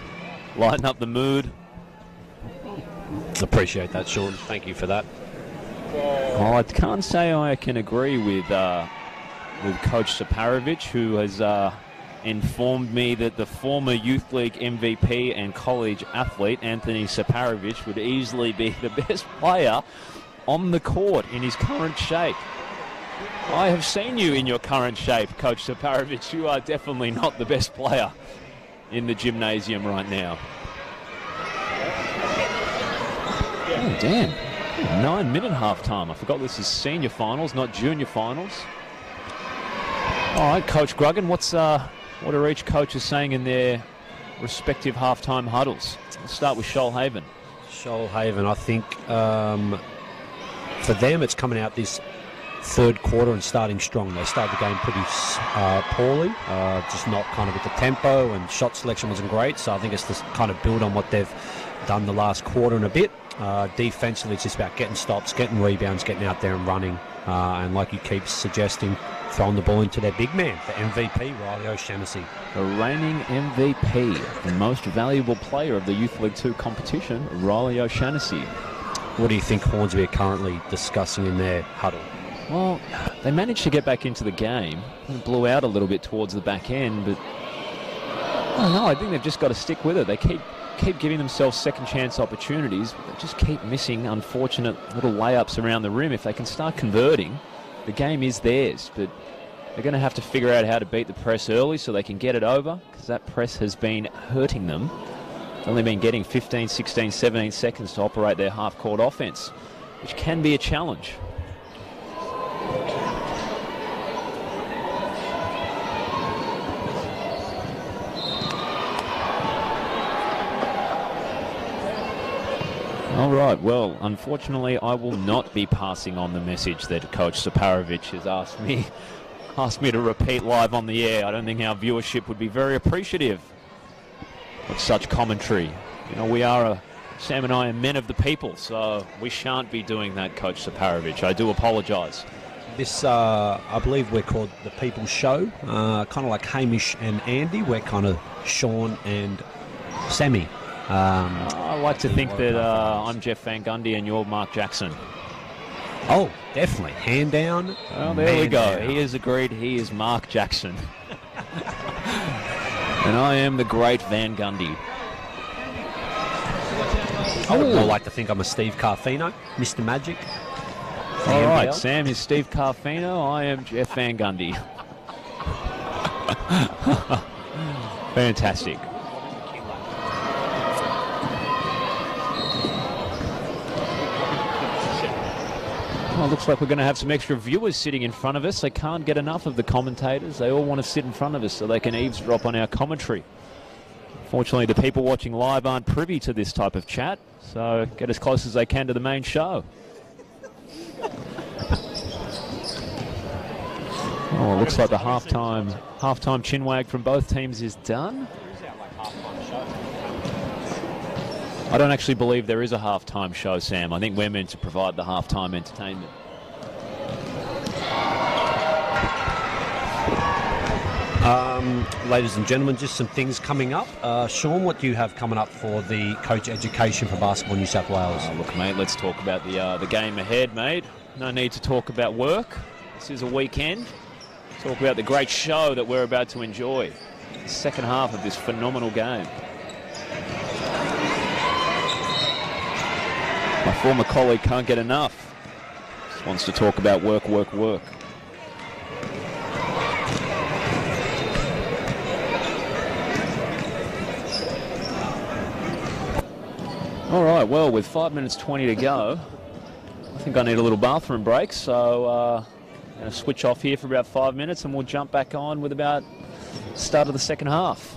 Lighten up the mood. Appreciate that, Sean. Thank you for that. Oh, I can't say I can agree with Coach Saparovich, who has informed me that the former Youth League MVP and college athlete, Anthony Saparovich, would easily be the best player on the court in his current shape. I have seen you in your current shape, Coach Saparovich. You are definitely not the best player in the gymnasium right now. Oh, damn. 9-minute halftime. I forgot this is senior finals, not junior finals. All right, Coach Gruggan, what are each coaches saying in their respective halftime huddles? Let's start with Shoalhaven. Shoalhaven, I think for them it's coming out this third quarter and starting strong. They started the game pretty poorly, just not kind of with the tempo, and shot selection wasn't great, so I think it's just kind of build on what they've done the last quarter and a bit. Defensively, it's just about getting stops, getting rebounds, getting out there and running. And like you keep suggesting, throwing the ball into their big man, the MVP, Riley O'Shaughnessy. The reigning MVP, the most valuable player of the Youth League 2 competition, Riley O'Shaughnessy. What do you think Hornsby are currently discussing in their huddle? Well, they managed to get back into the game. They blew out a little bit towards the back end, but I don't know. I think they've just got to stick with it. They keep giving themselves second chance opportunities, but they just keep missing unfortunate little layups around the rim. If they can start converting, the game is theirs, but they're going to have to figure out how to beat the press early so they can get it over, because that press has been hurting them. They've only been getting 15, 16, 17 seconds to operate their half-court offense, which can be a challenge. All right, well, unfortunately, I will not be passing on the message that Coach Saparovic has asked me to repeat live on the air. I don't think our viewership would be very appreciative of such commentary. You know, Sam and I are men of the people, so we shan't be doing that, Coach Saparovic. I do apologise. This, I believe we're called the People's Show, kind of like Hamish and Andy. We're kind of Sean and Sammy. I like to think that I'm Jeff Van Gundy and you're Mark Jackson. Oh, definitely. Hand down. Well, there we go. Down. He has agreed. He is Mark Jackson. And I am the great Van Gundy. I would more like to think I'm a Steve Carfino, Mr. Magic. All right, Sam is Steve Carfino. I am Jeff Van Gundy. Fantastic. Well, it looks like we're going to have some extra viewers sitting in front of us. They can't get enough of the commentators. They all want to sit in front of us so they can eavesdrop on our commentary. Fortunately, the people watching live aren't privy to this type of chat, so get as close as they can to the main show. Oh, it looks like the halftime chinwag from both teams is done. I don't actually believe there is a halftime show, Sam. I think we're meant to provide the halftime entertainment. Ladies and gentlemen, just some things coming up. Sean, what do you have coming up for the coach education for Basketball New South Wales? Oh, look, mate, let's talk about the game ahead, mate. No need to talk about work. This is a weekend. Talk about the great show that we're about to enjoy. The second half of this phenomenal game. My former colleague can't get enough. Just wants to talk about work, work, work. All right, well, with 5 minutes 20 to go, I think I need a little bathroom break, so I'm going to switch off here for about 5 minutes and we'll jump back on with about the start of the second half.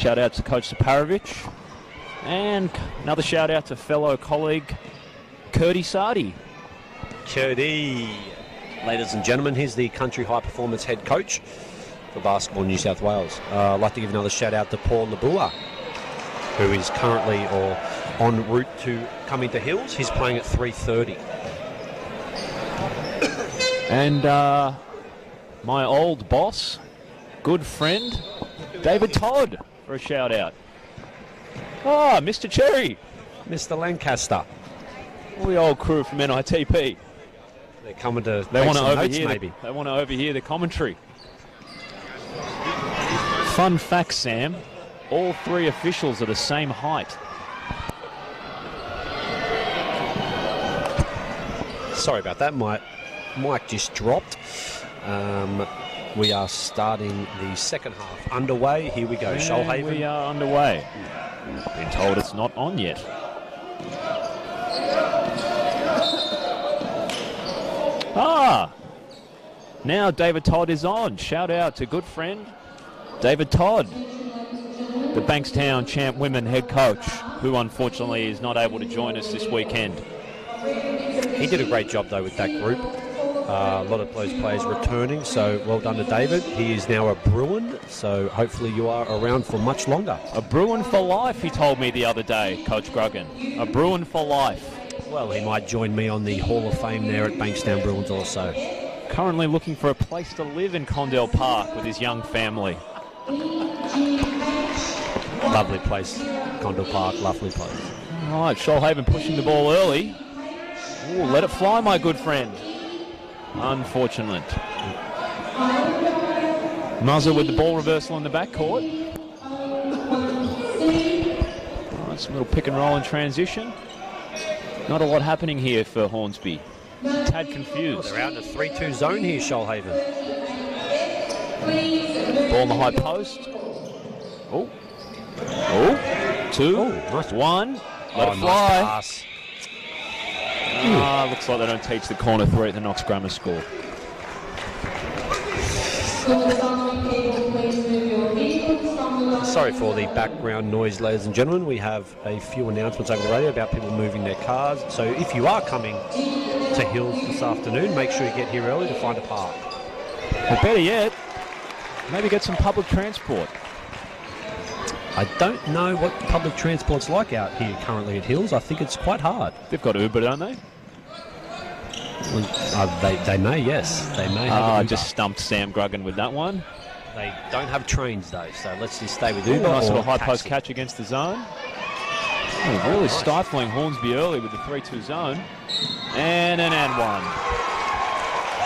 Shout out to Coach Saparovich. And another shout out to fellow colleague Curdy Sardi. Curdy. Ladies and gentlemen, here's the Country High Performance head coach for Basketball New South Wales. I'd like to give another shout out to Paul Nabua, who is currently en route to coming to Hills. He's playing at 3:30. And my old boss, good friend, David Todd, for a shout out. Ah, Mr. Cherry. Mr. Lancaster. All the old crew from NITP. They're coming to They want to some notes, overhear. maybe. They want to overhear the commentary. Fun fact, Sam. All three officials are the same height. Sorry about that. My mic just dropped. We are starting the second half underway. Here we go. Shoalhaven. We are underway. Been told it's not on yet. Now David Todd is on. Shout out to good friend David Todd, the Bankstown Champ Women head coach, who unfortunately is not able to join us this weekend. He did a great job though with that group. A lot of those players returning, so well done to David. He is now a Bruin, so hopefully you are around for much longer. A Bruin for life, he told me the other day, Coach Gruggan. A Bruin for life. Well, he might join me on the Hall of Fame there at Bankstown Bruins also. Currently looking for a place to live in Condell Park with his young family. Lovely place, Condell Park, lovely place. All right, Shoalhaven pushing the ball early. Ooh, let it fly, my good friend. Unfortunate. Muzzer with the ball reversal in the backcourt. All right, some little pick and roll in transition. Not a lot happening here for Hornsby. Tad confused. They're out in a 3-2 zone here, Shoalhaven. Ball in the high post. Oh. Oh. Two. Oh, nice. One. Let it Nice fly. pass. Looks like they don't teach the corner three at the Knox Grammar School. Sorry for the background noise, ladies and gentlemen. We have a few announcements over the radio about people moving their cars. So if you are coming to Hills this afternoon, make sure you get here early to find a park. Or better yet, maybe get some public transport. I don't know what public transport's like out here currently at Hills. I think it's quite hard. They've got Uber, don't they? They may, yes. They may have I Uber. just stumped Sam Gruggan with that one. They don't have trains, though, so let's just stay with Uber. Nice or little high taxi. post catch against the zone. Oh, really stifling Hornsby early with the 3-2 zone. And an and one.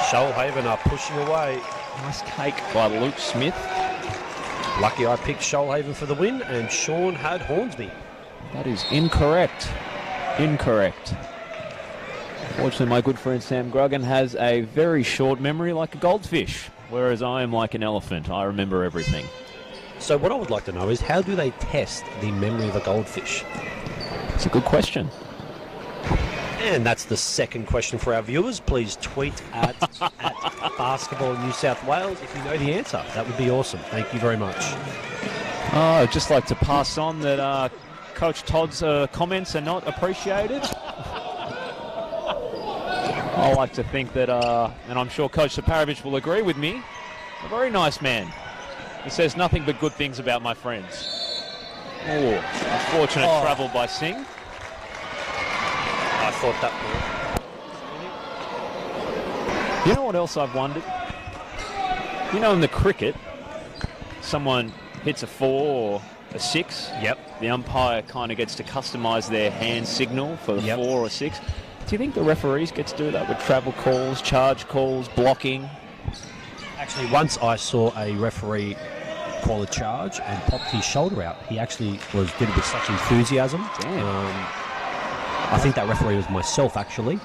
Shoalhaven are pushing away. Nice cake by Luke Smith. Lucky I picked Shoalhaven for the win, and Sean had Hornsby. That is incorrect. Incorrect. Fortunately, my good friend Sam Gruggan has a very short memory like a goldfish, whereas I am like an elephant. I remember everything. So what I would like to know is, how do they test the memory of a goldfish? It's a good question. And that's the second question for our viewers. Please tweet at Basketball New South Wales if you know the answer. That would be awesome. Thank you very much. I'd just like to pass on that Coach Todd's comments are not appreciated. I like to think that, and I'm sure Coach Saparovich will agree with me, a very nice man. He says nothing but good things about my friends. Oh, unfortunate travel by Singh. I thought that You know what else I've wondered? You know, in the cricket, someone hits a 4 or a 6. Yep. The umpire kind of gets to customise their hand signal for the 4 or 6. Do you think the referees get to do that with travel calls, charge calls, blocking? Actually, once I saw a referee call a charge and popped his shoulder out. He actually did it with such enthusiasm. I think that referee was myself, actually,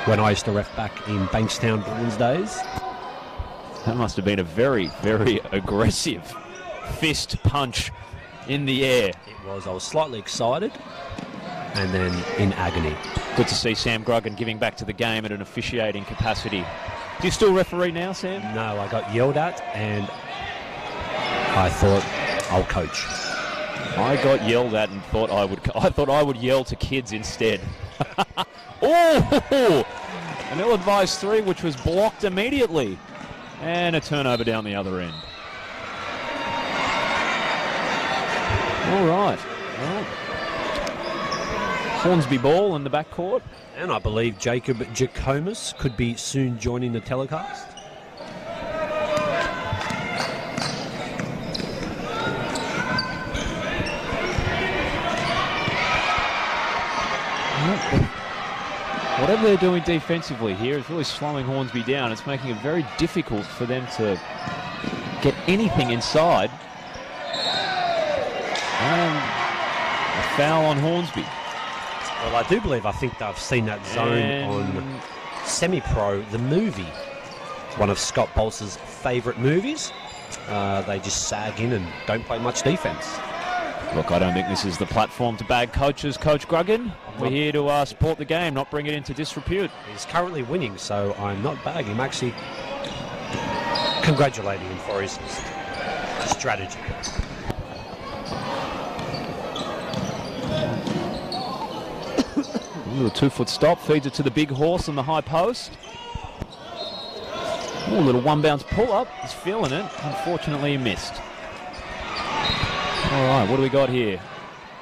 when I used to ref back in Bankstown Bruins days. That must have been a very, very aggressive fist punch in the air. It was. I was slightly excited and then in agony. Good to see Sam Gruggan giving back to the game at an officiating capacity. Do you still referee now, Sam? No, I got yelled at and I thought I'll coach. I got yelled at and thought I would yell to kids instead. Oh! An ill-advised 3, which was blocked immediately. And a turnover down the other end. All right. Well, Hornsby ball in the backcourt. And I believe Jacob Jackomas could be soon joining the telecast. Whatever they're doing defensively here is really slowing Hornsby down. It's making it very difficult for them to get anything inside. And a foul on Hornsby. Well, I think they've seen that zone on Semi-Pro, the movie. One of Scott Bolse's favourite movies. They just sag in and don't play much defence. Look, I don't think this is the platform to bag coaches, Coach Gruggan. We're here to support the game, not bring it into disrepute. He's currently winning, so I'm not bagging him. Actually congratulating him for his strategy. A little 2-foot stop, feeds it to the big horse on the high post. Ooh, a little one-bounce pull-up. He's feeling it. Unfortunately, he missed. All right, what do we got here?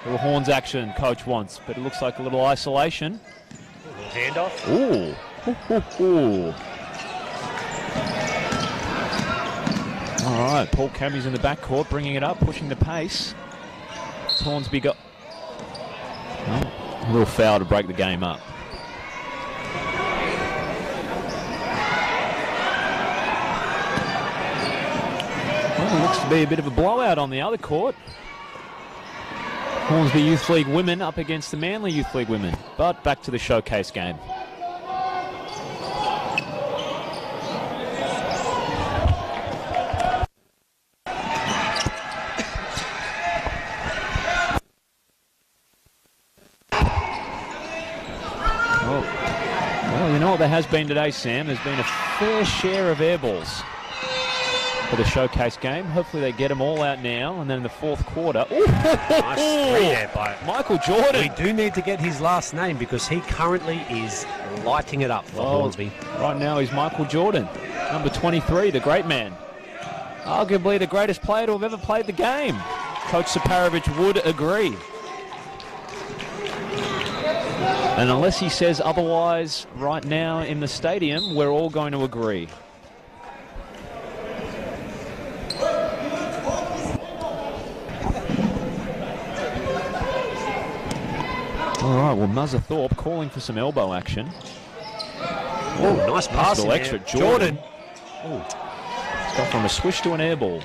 A little Horns action coach wants, but it looks like a little isolation. A little handoff. Ooh. Ooh. All right, Paul Cammy's in the backcourt, bringing it up, pushing the pace. Hornsby got a little foul to break the game up. Well, it looks to be a bit of a blowout on the other court. Hornsby Youth League women up against the Manly Youth League women. But back to the showcase game. Well, you know what there has been today, Sam? There's been a fair share of air balls for the showcase game. Hopefully they get them all out now, and then in the fourth quarter... Ooh, nice three there by Michael Jordan. We do need to get his last name because he currently is lighting it up for Hornsby. Right now he's Michael Jordan, number 23, the great man. Arguably the greatest player to have ever played the game. Coach Saparovich would agree. And unless he says otherwise right now in the stadium, we're all going to agree. All right, well, Muzza Thorpe calling for some elbow action. Oh, nice pass in extra. Jordan. It's gone from a swish to an air ball.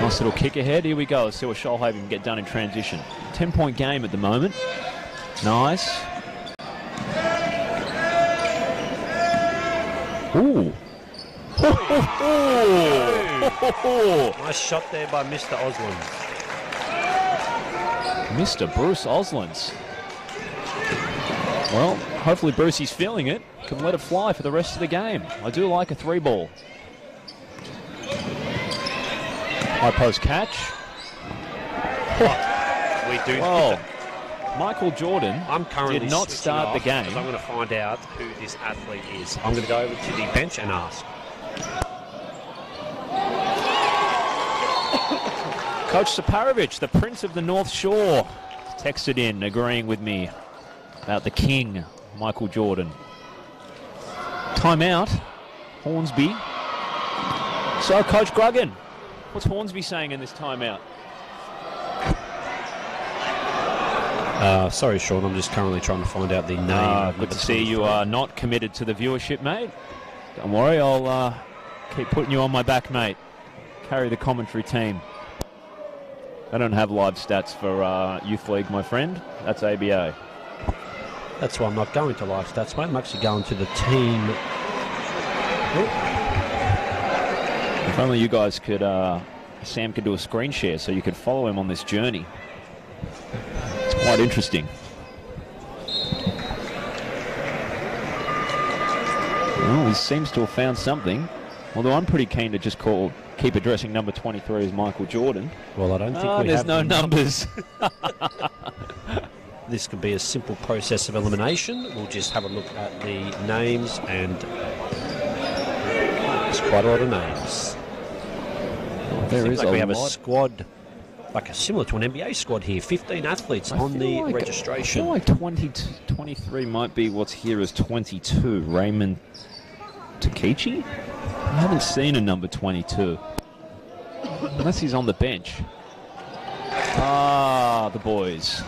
Nice little kick ahead. Here we go. Let's see what Shoalhaven can get done in transition. 10-point game at the moment. Nice. Ooh. Nice shot there by Mr. Oslands. Mr. Bruce Oslands. Well, hopefully Brucey's feeling it. Can let it fly for the rest of the game. I do like a 3-ball. High post catch. We do. Well, Michael Jordan did not start the game. I'm going to find out who this athlete is. I'm going to go over to the bench and ask. Coach Saparovich, the Prince of the North Shore, texted in, agreeing with me about the king, Michael Jordan. Timeout, Hornsby. So, Coach Gruggan, what's Hornsby saying in this timeout? Sorry, Sean, I'm just currently trying to find out the name. Good to see you are not committed to the viewership, mate. Don't worry, I'll keep putting you on my back, mate. Carry the commentary team. I don't have live stats for Youth League, my friend. That's ABA. That's why I'm not going to live stats, mate. I'm actually going to the team. If only you guys could, Sam could do a screen share so you could follow him on this journey. It's quite interesting. Well, he seems to have found something. Although I'm pretty keen to just keep addressing number 23 as Michael Jordan. Well, I don't think we there's have no numbers. This can be a simple process of elimination. We'll just have a look at the names, and there's quite a lot of names. There is we have a squad, like similar to an NBA squad here. 15 athletes on the registration. I feel like 23 might be what's here as 22. Raymond Takechi? I haven't seen a number 22. Unless he's on the bench. Ah, the boys.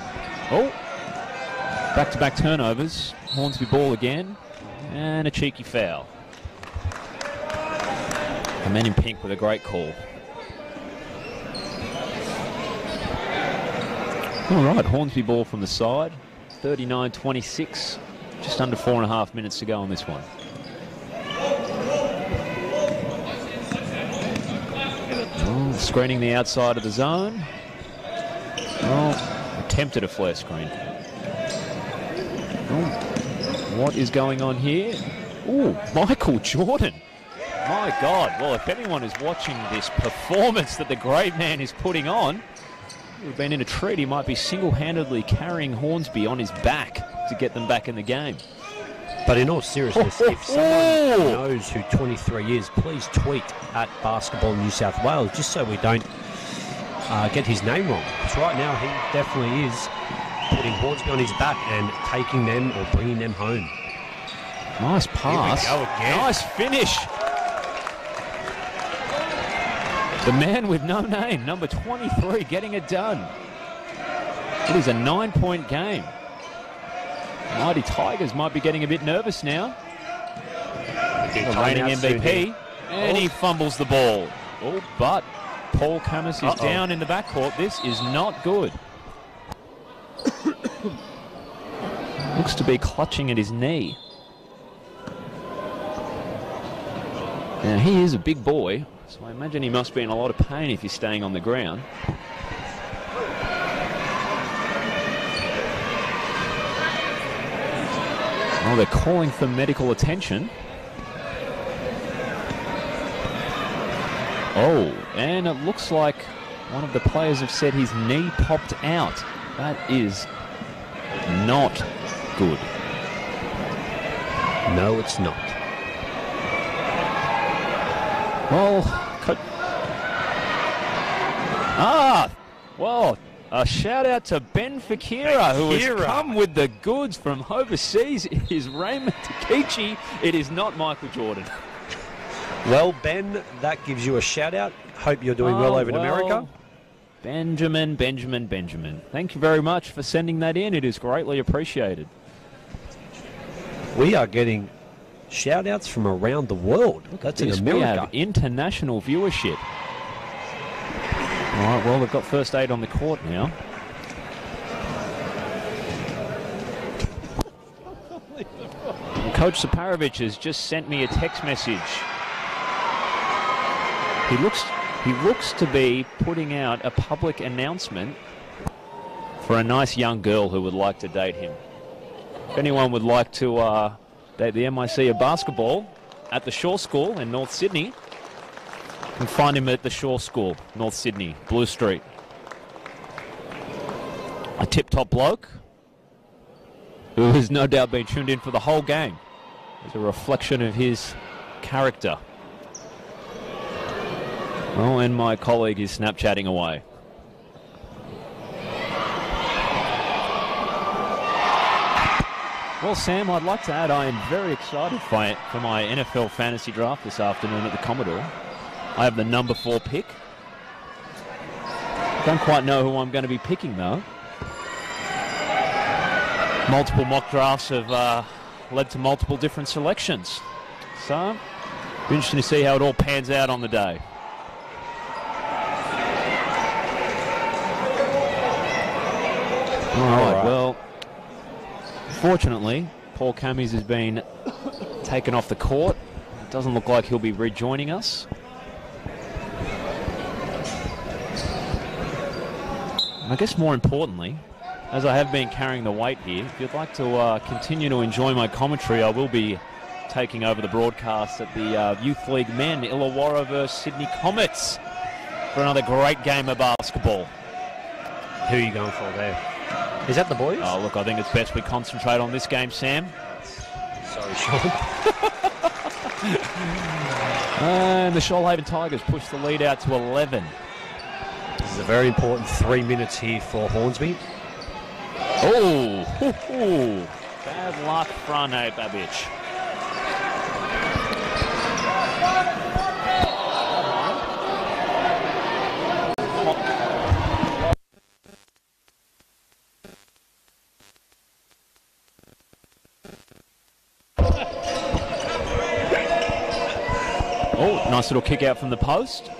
Oh, back-to-back turnovers. Hornsby ball again. And a cheeky foul. The men in pink with a great call. All right, Hornsby ball from the side. 39-26. Just under 4.5 minutes to go on this one. Oh, screening the outside of the zone. Oh, attempted a flare screen. Oh, what is going on here? Oh, Michael Jordan. My God. Well, if anyone is watching this performance that the great man is putting on, we've been in a treat. He might be single-handedly carrying Hornsby on his back to get them back in the game. But in all seriousness, if someone knows who 23 is, please tweet at Basketball New South Wales, just so we don't get his name wrong. Because right now he definitely is putting Hornsby on his back and taking them or bringing them home. Nice pass. Here we go again. Nice finish. The man with no name, number 23, getting it done. It is a 9-point game. Mighty Tigers might be getting a bit nervous now. The reigning MVP, and he fumbles the ball. Oh, but Paul Camus is down in the backcourt. This is not good. Looks to be clutching at his knee. Now, he is a big boy, so I imagine he must be in a lot of pain if he's staying on the ground. Oh, they're calling for medical attention. Oh, and it looks like one of the players have said his knee popped out. That is not good. No, it's not. Well, a shout out to Ben Fakira, who has come with the goods from overseas. It is Raymond Takechi. It is not Michael Jordan. Well, Ben, that gives you a shout out. Hope you're doing well over in America. Benjamin. Thank you very much for sending that in. It is greatly appreciated. We are getting shout outs from around the world. That's in America. We have international viewership. All right, well, they've got first aid on the court now. And Coach Saparovich has just sent me a text message. He looks to be putting out a public announcement for a nice young girl who would like to date him. If anyone would like to date the MIC of basketball at the Shaw School in North Sydney, you can find him at the Shaw School, North Sydney, Blue Street. A tip-top bloke who has no doubt been tuned in for the whole game. It's a reflection of his character. Oh, and my colleague is Snapchatting away. Well, Sam, I'd like to add I am very excited for my NFL fantasy draft this afternoon at the Commodore. I have the number 4 pick. Don't quite know who I'm going to be picking, though. Multiple mock drafts have led to multiple different selections. So, it'll be interesting to see how it all pans out on the day. All right, well, fortunately, Paul Camis has been taken off the court. It doesn't look like he'll be rejoining us. I guess more importantly, as I have been carrying the weight here, if you'd like to continue to enjoy my commentary, I will be taking over the broadcast at the Youth League Men, Illawarra versus Sydney Comets, for another great game of basketball. Who are you going for there? Is that the boys? Oh, look, I think it's best we concentrate on this game, Sam. Sorry, Sean. And the Shoalhaven Tigers push the lead out to 11. This is a very important 3 minutes here for Hornsby. Oh, bad luck front, Babich. Oh, nice little kick out from the post.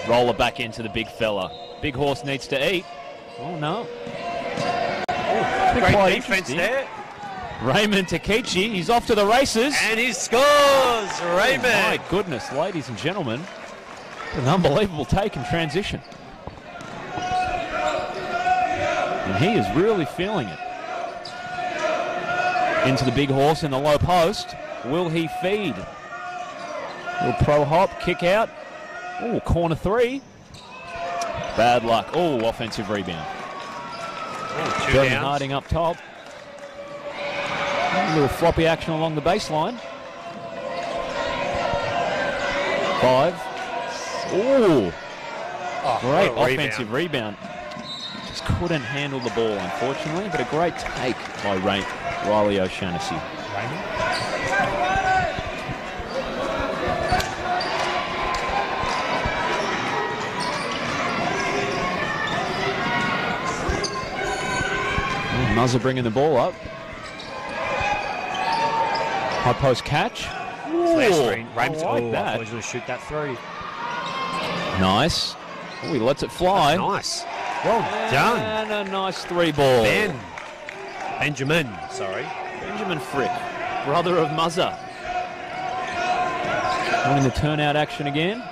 Roll it back into the big fella. Big horse needs to eat. Oh, no. Great defense there. Raymond Takichi, he's off to the races. And he scores, Raymond. Oh my goodness, ladies and gentlemen. An unbelievable take and transition. And he is really feeling it. Into the big horse in the low post. Will he feed? Little pro hop, kick out. Oh, corner three. Bad luck. Oh, offensive rebound. Oh, two Jeremy downs. Harding up top. A little floppy action along the baseline. 5. Oh, great offensive rebound. Just couldn't handle the ball, unfortunately, but a great take by Riley O'Shaughnessy. Muzzer bringing the ball up. High post catch. Raymond, I like that. I was going to shoot that three. Nice. Oh, he lets it fly. That's nice. Well done. And a nice 3 ball. Benjamin Frick, brother of Muzzer. Winning the turnout action again.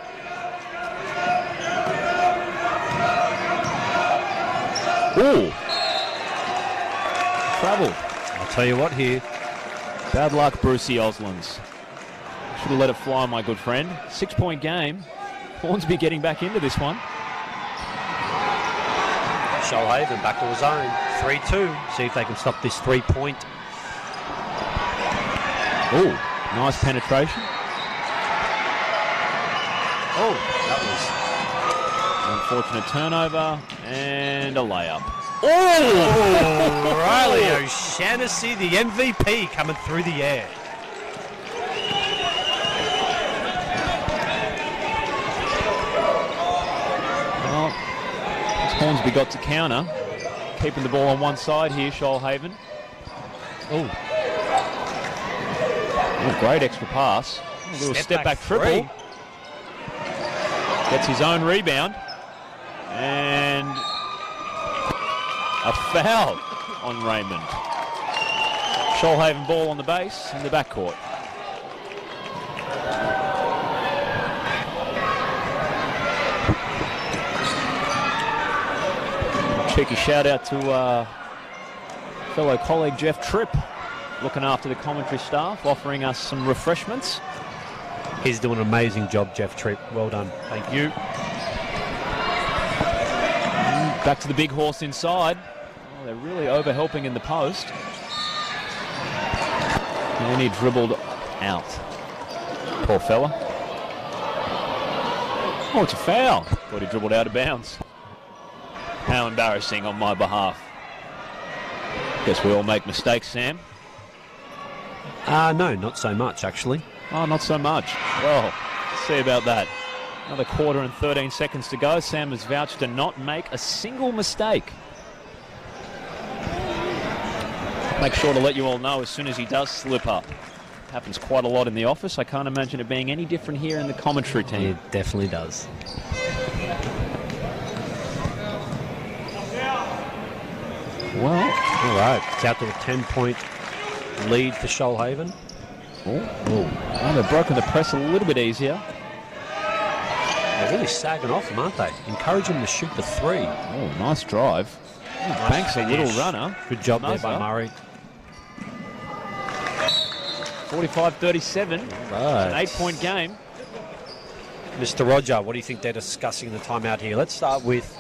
Ooh. Trouble. I'll tell you what here. Bad luck, Brucey Oslands. Should have let it fly, my good friend. 6-point game. Hornsby getting back into this one. Shoalhaven back to his own. 3-2. See if they can stop this 3-point. Oh, nice penetration. Oh, that Unfortunate turnover and a layup. was... Riley O'Shaughnessy, the MVP, coming through the air. Well, Hornsby got to counter. Keeping the ball on one side here, Shoalhaven. Oh, great extra pass. A little step back triple. Gets his own rebound. And a foul on Raymond. Shoalhaven ball on the base in the backcourt. Cheeky shout out to fellow colleague Jeff Tripp, looking after the commentary staff, offering us some refreshments. He's doing an amazing job, Jeff Tripp. Well done. Thank you. Back to the big horse inside. Oh, they're really over-helping in the post. And then he dribbled out. Poor fella. Oh, it's a foul. Thought he dribbled out of bounds. How embarrassing on my behalf. Guess we all make mistakes, Sam. No, not so much, actually. Oh, not so much. Well, let's see about that. Another quarter and 13 seconds to go. Sam has vouched to not make a single mistake. Make sure to let you all know as soon as he does slip up. Happens quite a lot in the office. I can't imagine it being any different here in the commentary team. It definitely does. Well, all right. It's out to a 10-point lead for Shoalhaven. Oh, they've broken the press a little bit easier. They're really sagging off them, aren't they? Encourage them to shoot the three. Oh, nice drive. Banks a little runner. Good job there by Murray. 45-37. Right. It's an 8-point game. Mr. Roger, what do you think they're discussing in the timeout here? Let's start with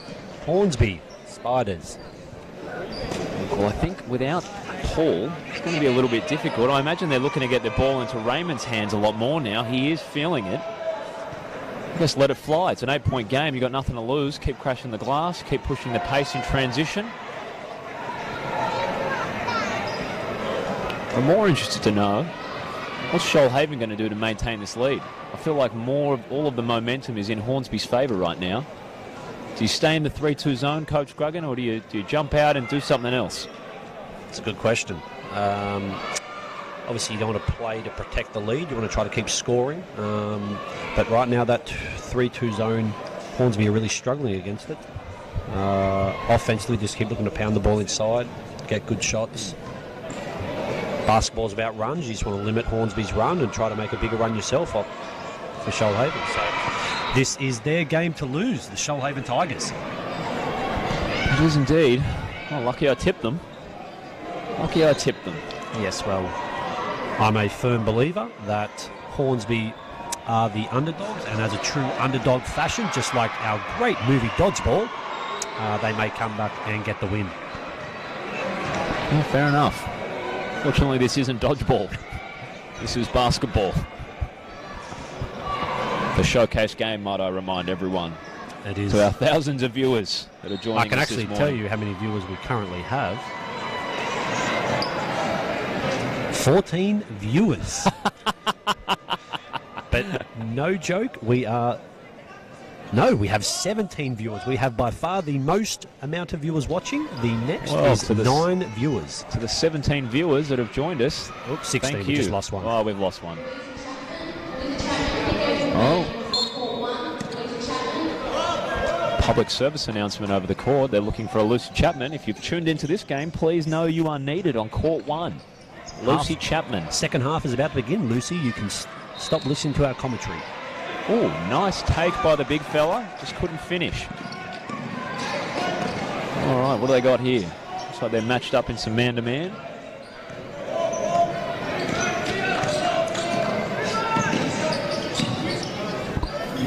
Hornsby Spiders. Well, I think without Paul, it's going to be a little bit difficult. I imagine they're looking to get the ball into Raymond's hands a lot more now. He is feeling it. Just let it fly. It's an 8-point game. You've got nothing to lose. Keep crashing the glass. Keep pushing the pace in transition. I'm more interested to know, what's Shoalhaven going to do to maintain this lead? I feel like all of the momentum is in Hornsby's favour right now. Do you stay in the 3-2 zone, Coach Gruggen, or do you jump out and do something else? It's a good question. Obviously, you don't want to play to protect the lead. You want to try to keep scoring. But right now, that 3-2 zone, Hornsby are really struggling against it. Offensively, just keep looking to pound the ball inside, get good shots. Basketball's about runs. You just want to limit Hornsby's run and try to make a bigger run yourself for Shoalhaven. So this is their game to lose, the Shoalhaven Tigers. It is indeed. Oh, lucky I tipped them. Lucky I tipped them. Yes, well, I'm a firm believer that Hornsby are the underdogs, and as a true underdog fashion, just like our great movie Dodgeball, they may come back and get the win. Oh, fair enough. Fortunately, this isn't dodgeball. This is basketball. The showcase game, might I remind everyone. It is. To our thousands of viewers that are joining us. I can actually tell you how many viewers we currently have. 14 viewers. But no joke, we have 17 viewers. We have by far the most amount of viewers watching. The next is 9 viewers. To the 17 viewers that have joined us. Oops, 16. Thank We you. just lost one. Oh, we've lost one. Oh. Public service announcement over the court. They're looking for a Lucy Chapman. If you've tuned into this game, please know you are needed on court 1. Lucy Chapman. Second half is about to begin. Lucy, you can stop listening to our commentary. Oh, nice take by the big fella. Just couldn't finish. All right, what do they got here? Looks like they're matched up in some man-to-man.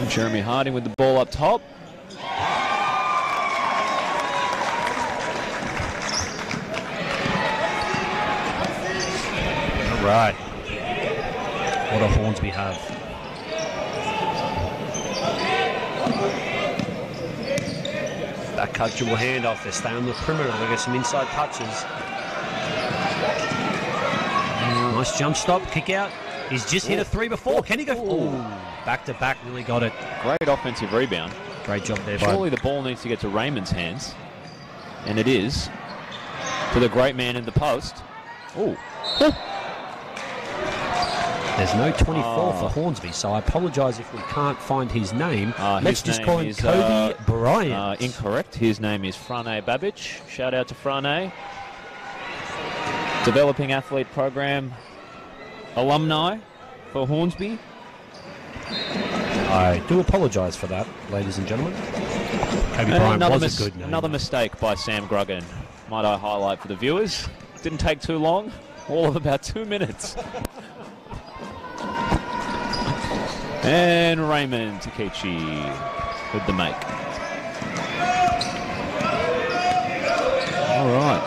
Jeremy Harding with the ball up top. All right. What do Hornsby have? Back cut dribble handoff. They stay on the perimeter. They get some inside touches. Nice jump stop, kick out. He's just hit a 3 before. Can he go? Oh, back to back, nearly got it. Great offensive rebound. Great job there. Surely the ball needs to get to Raymond's hands, and it is. To the great man in the post. Oh. There's no 24 for Hornsby, so I apologise if we can't find his name. Let's just call him Cody Bryant. Incorrect. His name is Frane Babic. Shout out to Frane. Developing Athlete Program alumni for Hornsby. I do apologise for that, ladies and gentlemen. Cody Bryant was a good name. Another mistake by Sam Gruggen. Might I highlight for the viewers. Didn't take too long. All of about 2 minutes. And Raymond Takechi with the make. All right.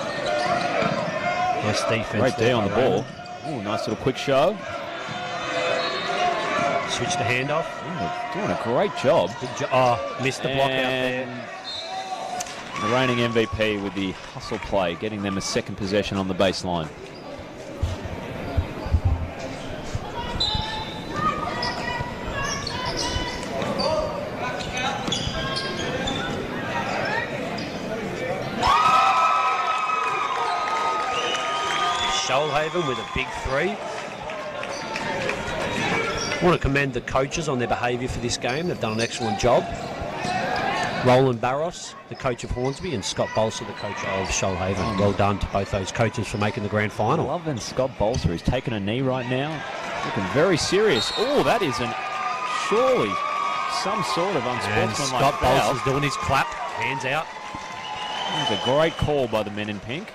Nice defense. Great D on the ball. Ooh, nice little quick show. Switch the handoff. Ooh, doing a great job. Missed the block out there. The reigning MVP with the hustle play, getting them a second possession on the baseline. Shoalhaven with a big 3. I want to commend the coaches on their behaviour for this game. They've done an excellent job. Roland Barros, the coach of Hornsby, and Scott Bolser, the coach of Shoalhaven. Well done to both those coaches for making the grand final. Loving Scott Bolser. He's taking a knee right now. Looking very serious. Oh, that isn't surely some sort of unsportsmanlike And Scott foul. Bolser's doing his clap. Hands out. That was a great call by the men in pink.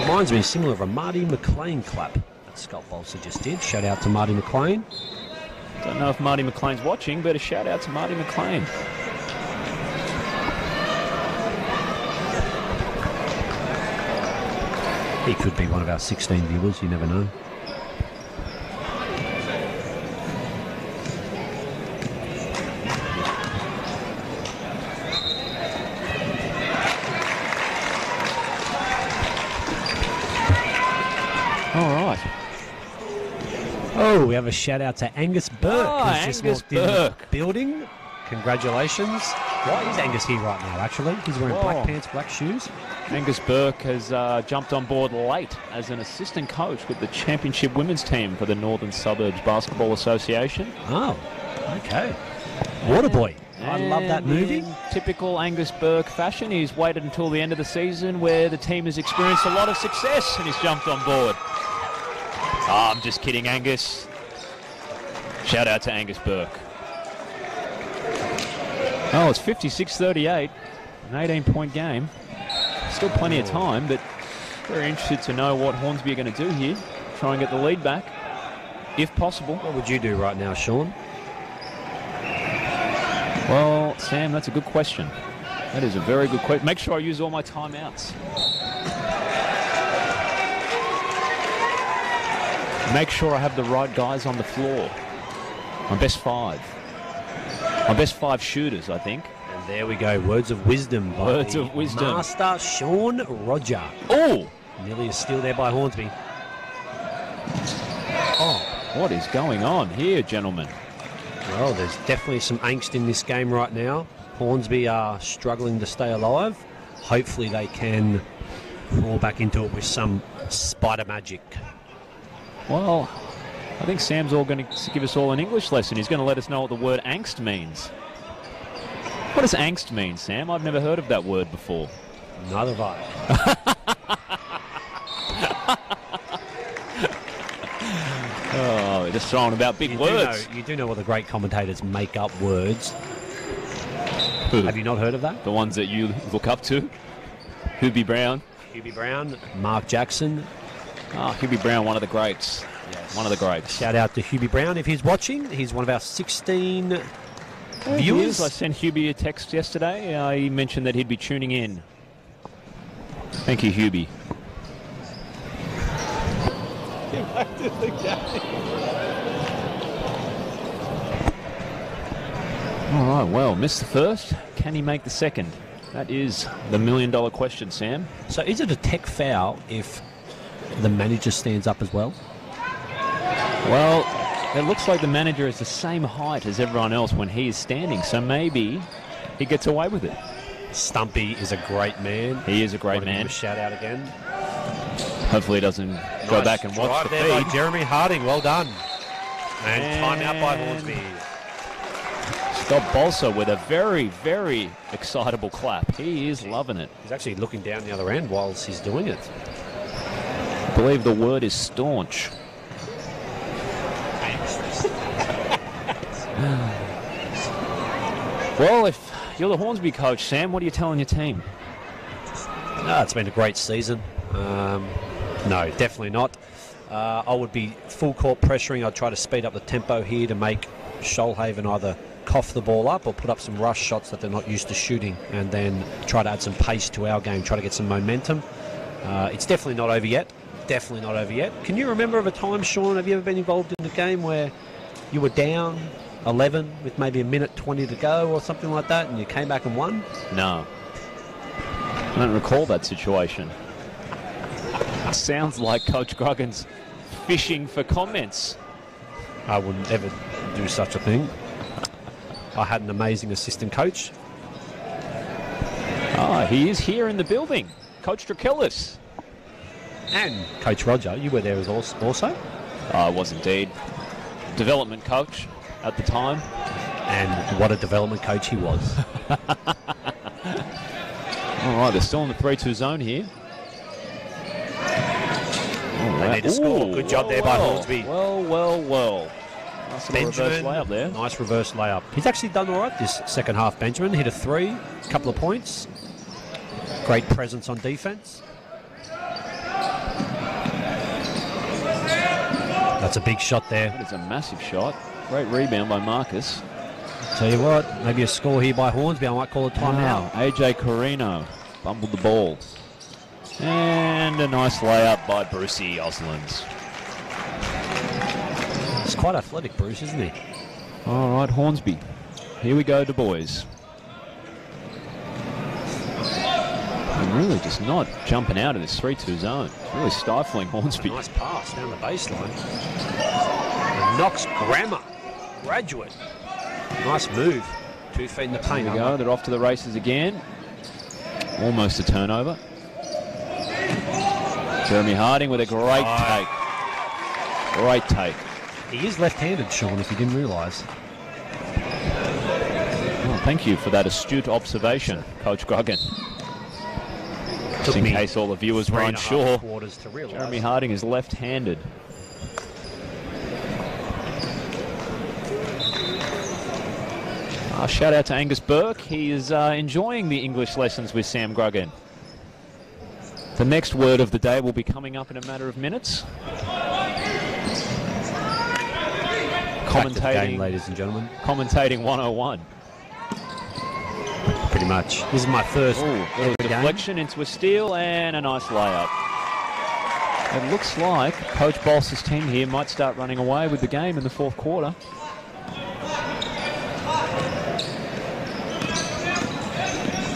Reminds me similar of a Marty McLean clap that Scott Bolser just did. Shout out to Marty McLean. Don't know if Marty McLean's watching, but a shout out to Marty McLean. He could be one of our 16 viewers, you never know. Oh, we have a shout out to Angus Burke. Oh, who's just Angus walked in the Burke. building. Congratulations. Why is Angus here right now, actually? He's wearing black pants, black shoes. Angus Burke has jumped on board late as an assistant coach with the championship women's team for the Northern Suburbs Basketball Association. Oh, okay. Waterboy. I love that movie. In typical Angus Burke fashion, he's waited until the end of the season where the team has experienced a lot of success and he's jumped on board. Oh, I'm just kidding, Angus. Shout out to Angus Burke. Oh, it's 56-38, an 18-point game. Still plenty of time, but very interested to know what Hornsby are going to do here. Try and get the lead back, if possible. What would you do right now, Sean? Well, Sam, that's a good question. That is a very good question. Make sure I use all my timeouts. Make sure I have the right guys on the floor. My best five. My best five shooters, I think. And there we go. Words of wisdom. Words of wisdom. Master Sean Roger. Oh! Nearly a steal there by Hornsby. Oh, what is going on here, gentlemen? Well, there's definitely some angst in this game right now. Hornsby are struggling to stay alive. Hopefully they can crawl back into it with some spider magic. Well, I think Sam's all going to give us all an English lesson. He's going to let us know what the word angst means. What does angst mean, Sam? I've never heard of that word before. Neither have I. Oh, we're just throwing about big words. You do know what the great commentators make up words. Who? Have you not heard of that? The ones that you look up to? Hubie Brown. Hubie Brown, Mark Jackson. Oh, Hubie Brown, one of the greats. Yes. One of the greats. Shout out to Hubie Brown if he's watching. He's one of our 16 viewers. I sent Hubie a text yesterday. He mentioned that he'd be tuning in. Thank you, Hubie. Get back to the game. All right, well, missed the first. Can he make the second? That is the million-dollar question, Sam. So is it a tech foul if the manager stands up as well? Well, it looks like the manager is the same height as everyone else when he is standing, so maybe he gets away with it. Stumpy is a great man. He is a great man. Give him a shout out again. Hopefully he doesn't go back and watch the there feed. by Jeremy Harding, well done. And timeout by Hornsby. Scott Bolser with a very, very excitable clap. He is loving it. He's actually looking down the other end whilst he's doing it. I believe the word is staunch. Well, if you're the Hornsby coach, Sam, what are you telling your team? It's been a great season. No, definitely not. I would be full court pressuring. I'd try to speed up the tempo here to make Shoalhaven either cough the ball up or put up some rush shots that they're not used to shooting, and then try to add some pace to our game, try to get some momentum. It's definitely not over yet. Definitely not over yet. Can you remember of a time, Sean, have you ever been involved in a game where you were down 11 with maybe a minute 20 to go or something like that, and you came back and won? No. I don't recall that situation. Sounds like Coach Gruggen's fishing for comments. I wouldn't ever do such a thing. I had an amazing assistant coach. He is here in the building. Coach Drakelis. And Coach Roger, you were there as also? I was indeed. Development coach at the time. And what a development coach he was. All right, they're still in the 3-2 zone here. They need to score. Good job there by Hornsby. Well. Nice reverse layup there. Nice reverse layup. He's actually done all right this second half, Benjamin. Hit a 3, couple of points. Great presence on defense. That's a big shot there. That is a massive shot. Great rebound by Marcus. Tell you what, maybe a score here by Hornsby. I might call a timeout. AJ Carino bumbled the ball. And a nice layup by Brucey Oslands. He's quite athletic, Bruce, isn't he? All right, Hornsby. Here we go, the boys. And really just not jumping out of this 3-2 zone. It's really stifling Hornsby. Nice pass down the baseline. And Knox Grammar, graduate. Nice move. 2 feet in the paint. Here we go. They're off to the races again. Almost a turnover. Jeremy Harding with a great take. Great take. He is left-handed, Sean, if you didn't realise. Well, thank you for that astute observation, Coach Grogan. Just in case all the viewers were unsure, Jeremy Harding is left-handed. Shout out to Angus Burke. He is enjoying the English lessons with Sam Grogan. The next word of the day will be coming up in a matter of minutes. Commentating, game, ladies and gentlemen. Commentating 101. Pretty much. This is my first deflection into a steal and a nice layup. It looks like Coach Boss's team here might start running away with the game in the fourth quarter.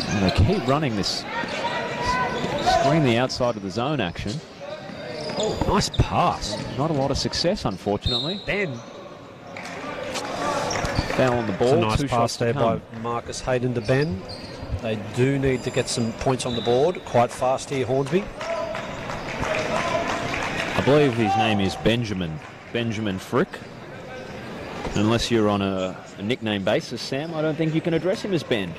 And they keep running this screen the outside of the zone action. Oh, nice pass. Not a lot of success, unfortunately. Ben. Foul on the ball. It's a nice pass there by Marcus Hayden to Ben. They do need to get some points on the board quite fast here, Hornsby. I believe his name is Benjamin Frick. Unless you're on a nickname basis, Sam, I don't think you can address him as Ben.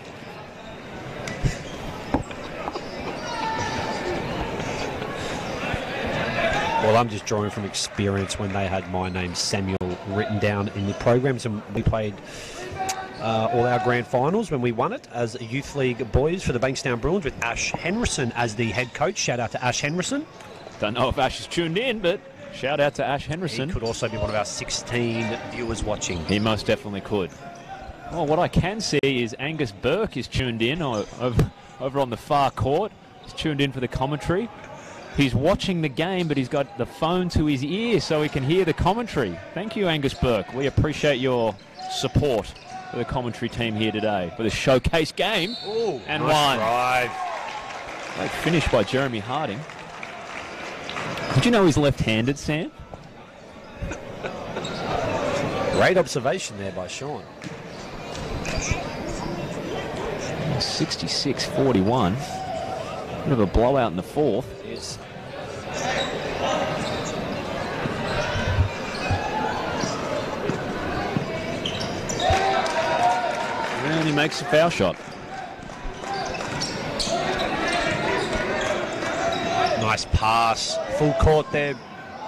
Well, I'm just drawing from experience when they had my name Samuel written down in the programs, and we played all our grand finals when we won it as a youth league boys for the Bankstown Bruins with Ash Henderson as the head coach. Shout out to Ash Henderson. Don't know if Ash is tuned in, but shout out to Ash Henderson. He could also be one of our 16 viewers watching. He most definitely could. Well, what I can see is Angus Burke is tuned in over on the far court. He's tuned in for the commentary. He's watching the game, but he's got the phone to his ear so he can hear the commentary. Thank you, Angus Burke. We appreciate your support for the commentary team here today for the showcase game. Ooh, and nice one. Drive. Great finish by Jeremy Harding. Did you know he's left-handed, Sam? Great observation there by Sean. 66-41. Bit of a blowout in the fourth. Yes. And he makes a foul shot. Nice pass. Full court there.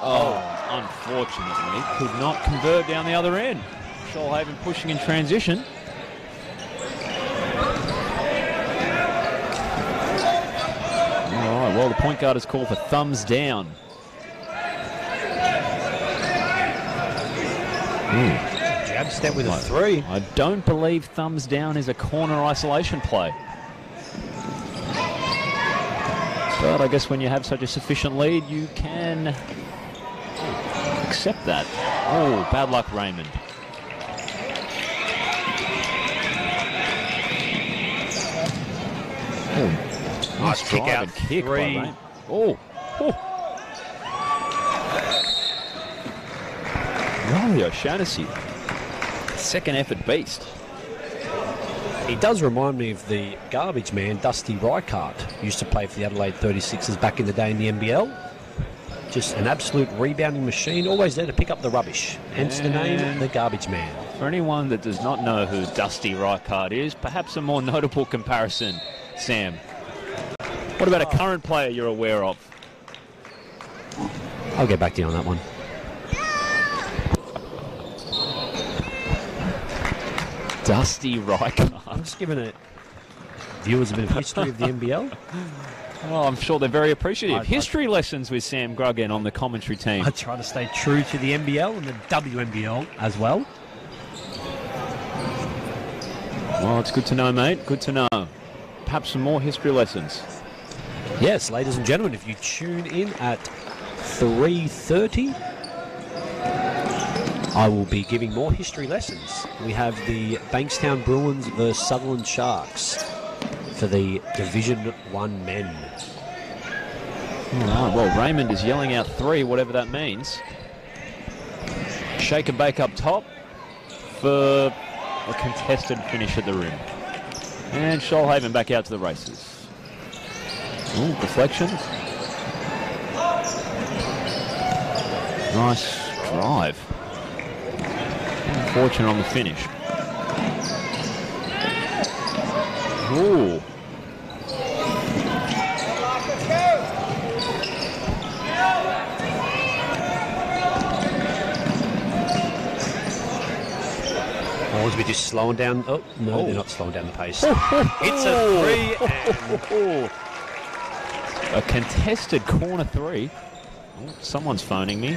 Oh, unfortunately, could not convert down the other end. Shoalhaven pushing in transition. All right, well, the point guard is called for thumbs down. Jab step with a three. I don't believe thumbs down is a corner isolation play. But I guess when you have such a sufficient lead, you can accept that. Oh, bad luck, Raymond. Oh, nice kick out. Kick by Raymond. Oh. Riley O'Shaughnessy, second effort beast. He does remind me of the garbage man, Dusty Reichardt. Used to play for the Adelaide 36ers back in the day in the NBL. Just an absolute rebounding machine, always there to pick up the rubbish. Hence the name, the garbage man. For anyone that does not know who Dusty Reichardt is, perhaps a more notable comparison, Sam. What about a current player you're aware of? I'll get back to you on that one. Dusty Reichardt. I'm just giving it viewers a bit of history of the NBL. Well, I'm sure they're very appreciative. History lessons with Sam Gruggen on the commentary team. I try to stay true to the NBL and the WNBL as well. Well, it's good to know, mate. Good to know. Perhaps some more history lessons. Yes, ladies and gentlemen, if you tune in at 3:30, I will be giving more history lessons. We have the Bankstown Bruins versus Sutherland Sharks for the Division 1 men. All right, well, Raymond is yelling out 3, whatever that means. Shake and bake up top for a contested finish at the rim. And Shoalhaven back out to the races. Ooh, deflection. Nice drive. Unfortunate on the finish. Ooh. Hornsby just slowing down. Oh, no, they're not slowing down the pace. It's a 3 and... A contested corner 3. Oh, someone's phoning me.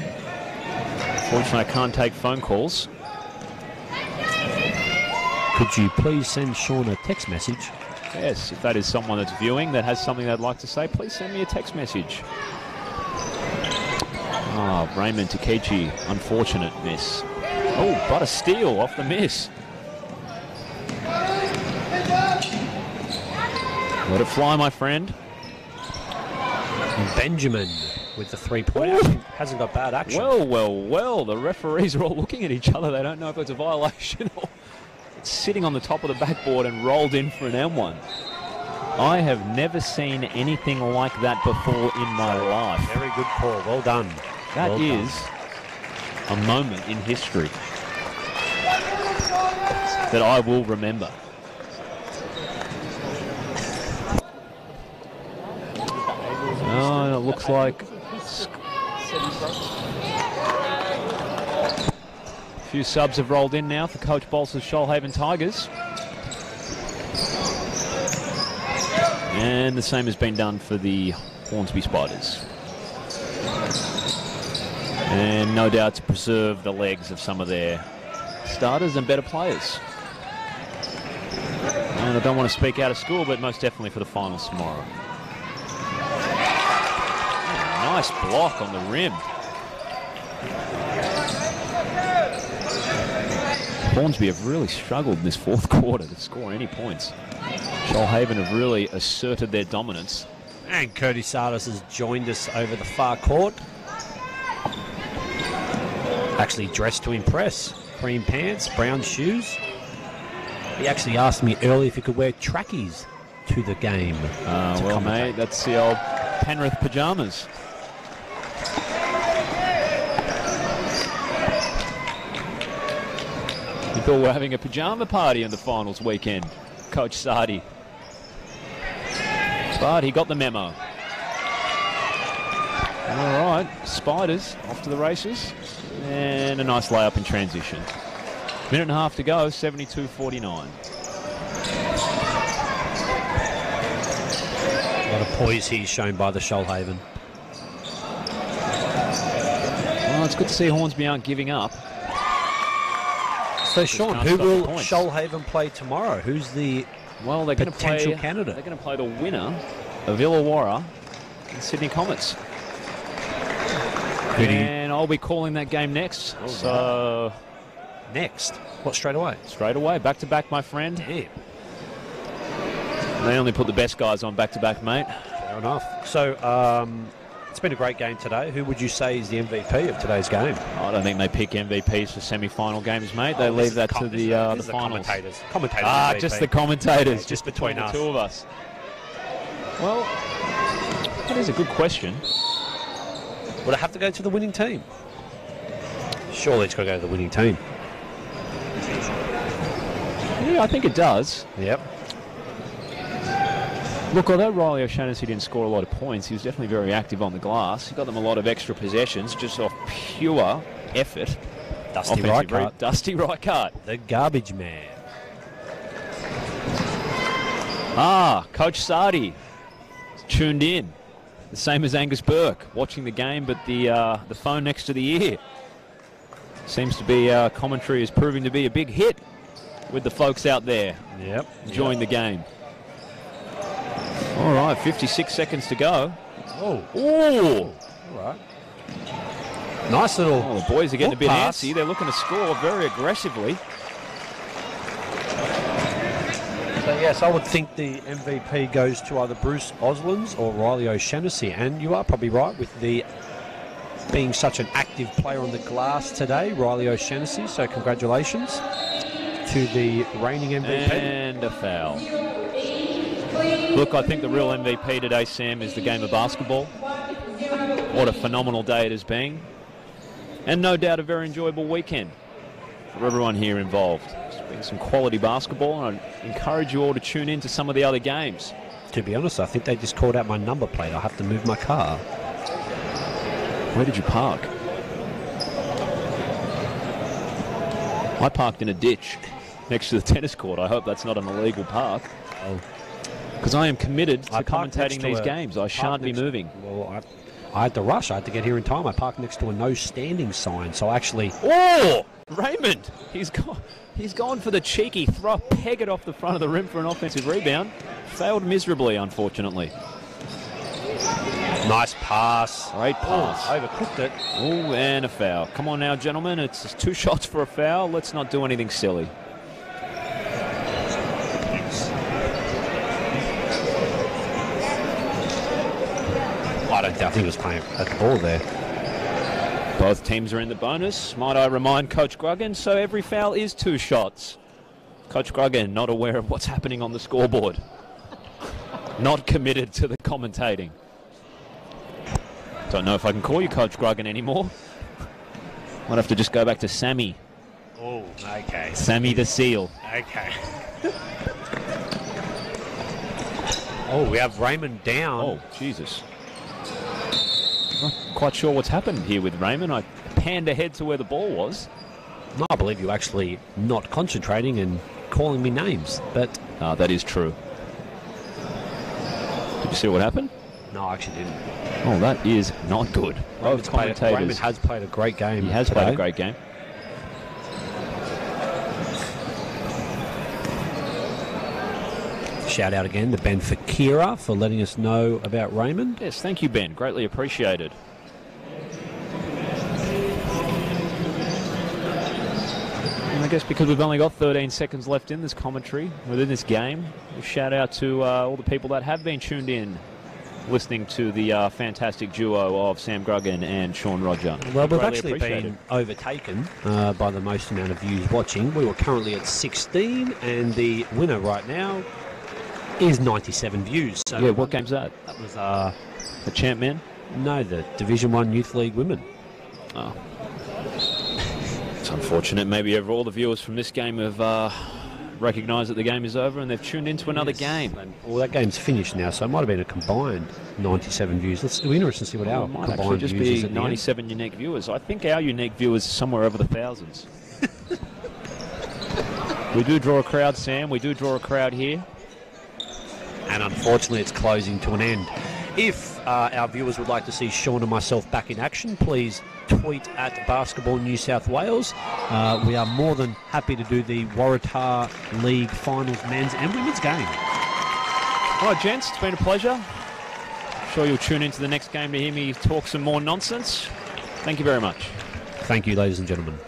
Fortunately, I can't take phone calls. Could you please send Sean a text message? Yes, if that is someone that's viewing that has something they'd like to say, please send me a text message. Oh, Raymond Takechi, unfortunate miss. Oh, but a steal off the miss. Let it fly, my friend. Benjamin with the 3-pointer. Hasn't got bad action. Well. The referees are all looking at each other. They don't know if it's a violation or it's sitting on the top of the backboard and rolled in for an M1. I have never seen anything like that before in my life. Very good call. Well done. That is a moment in history that I will remember. Oh, it looks like a few subs have rolled in now for Coach Bolster's Shoalhaven Tigers. And the same has been done for the Hornsby Spiders. And no doubt to preserve the legs of some of their starters and better players. And I don't want to speak out of school, but most definitely for the finals tomorrow. Nice block on the rim. Hornsby have really struggled in this fourth quarter to score any points. Shoalhaven have really asserted their dominance. And Curtis Sardis has joined us over the far court. Actually dressed to impress. Cream pants, brown shoes. He actually asked me earlier if he could wear trackies to the game. Well, mate, that's the old Penrith pyjamas. You thought we were having a pyjama party in the finals weekend, Coach Sardi. But he got the memo. All right, Spiders off to the races. And a nice layup in transition. Minute and a half to go, 72-49. A lot of poise here shown by the Shoalhaven. Well, it's good to see Hornsby aren't giving up. So, Sean, who will Shoalhaven play tomorrow? Who's the they're going to potential play, candidate? They're going to play the winner of Illawarra and Sydney Comets. And I'll be calling that game next. Oh, so next? What, straight away? Straight away. Back-to-back, my friend. Damn. They only put the best guys on back-to-back, mate. Fair enough. So, it's been a great game today. Who would you say is the MVP of today's game? I don't think they pick MVPs for semi-final games, mate. They leave that to the finals. Commentators. Ah, just the commentators. Yeah, just between us. The two of us. Well, that is a good question. Would it have to go to the winning team? Surely it's got to go to the winning team. Yeah, I think it does. Yep. Look, although Riley O'Shaughnessy didn't score a lot of points, he was definitely very active on the glass. He got them a lot of extra possessions just off pure effort. Dusty Reichart. Dusty Reichart. The garbage man. Ah, Coach Sardi. tuned in, the same as Angus Burke, watching the game, but the phone next to the ear. Seems to be commentary is proving to be a big hit with the folks out there. Yep. Enjoying the game. All right, 56 seconds to go. Oh. Ooh. All right. Nice little. Oh, the boys are getting a bit pass. antsy. They're looking to score very aggressively. So yes, I would think the MVP goes to either Bruce Oslands or Riley O'Shaughnessy, and you are probably right with the being such an active player on the glass today, Riley O'Shaughnessy. So congratulations to the reigning MVP. And a foul. Look, I think the real MVP today, Sam, is the game of basketball. What a phenomenal day it has been. And no doubt a very enjoyable weekend for everyone here involved. It's been some quality basketball, and I encourage you all to tune in to some of the other games. To be honest, I think they just called out my number plate. I have to move my car. Where did you park? I parked in a ditch next to the tennis court. I hope that's not an illegal park. Oh. Because I am committed to parked next commentating to these games. I shan't be moving. Well, I had to rush. I had to get here in time. I parked next to a no standing sign, so actually... Oh! Raymond! He's gone for the cheeky throw, peg it off the front of the rim for an offensive rebound. Failed miserably, unfortunately. Nice pass. Great pass. Oh, overcooked it. Oh, and a foul. Come on now, gentlemen. It's just 2 shots for a foul. Let's not do anything silly. I think he was playing at the ball there. Both teams are in the bonus. Might I remind Coach Gruggan, so every foul is 2 shots. Coach Gruggan not aware of what's happening on the scoreboard. Not committed to the commentating. Don't know if I can call you Coach Gruggan anymore. Might have to just go back to Sammy. Oh, okay. Sammy the Seal. Okay. Oh, we have Raymond down. Oh, Jesus. Not quite sure what's happened here with Raymond. I panned ahead to where the ball was. No, I believe you actually not concentrating and calling me names, but... That is true. Did you see what happened? No, I actually didn't. Oh, that is not good. Both commentators. Raymond has played a great game. He has played a great game. Shout out again to Ben Fakira for letting us know about Raymond. Yes, thank you, Ben. Greatly appreciated. And I guess because we've only got 13 seconds left in this commentary, within this game, a shout out to all the people that have been tuned in, listening to the fantastic duo of Sam Gruggan and Sean Roger. Well, we've actually been overtaken by the most amount of views watching. We were currently at 16, and the winner right now is 97 views. So yeah, what game's that? That was the Champ Men? No, the Division 1 Youth League Women. Oh. It's unfortunate. Maybe all the viewers from this game have recognised that the game is over and they've tuned into another game. Well, that game's finished now, so it might have been a combined 97 views. Let's be interested to see what our it might combined actually just views be is 97 unique viewers. I think our unique viewers are somewhere over the thousands. We do draw a crowd, Sam. We do draw a crowd here. And unfortunately, it's closing to an end. If our viewers would like to see Sean and myself back in action, please tweet at Basketball New South Wales. We are more than happy to do the Waratah League Finals men's and women's game. All right, gents, it's been a pleasure. I'm sure you'll tune into the next game to hear me talk some more nonsense. Thank you very much. Thank you, ladies and gentlemen.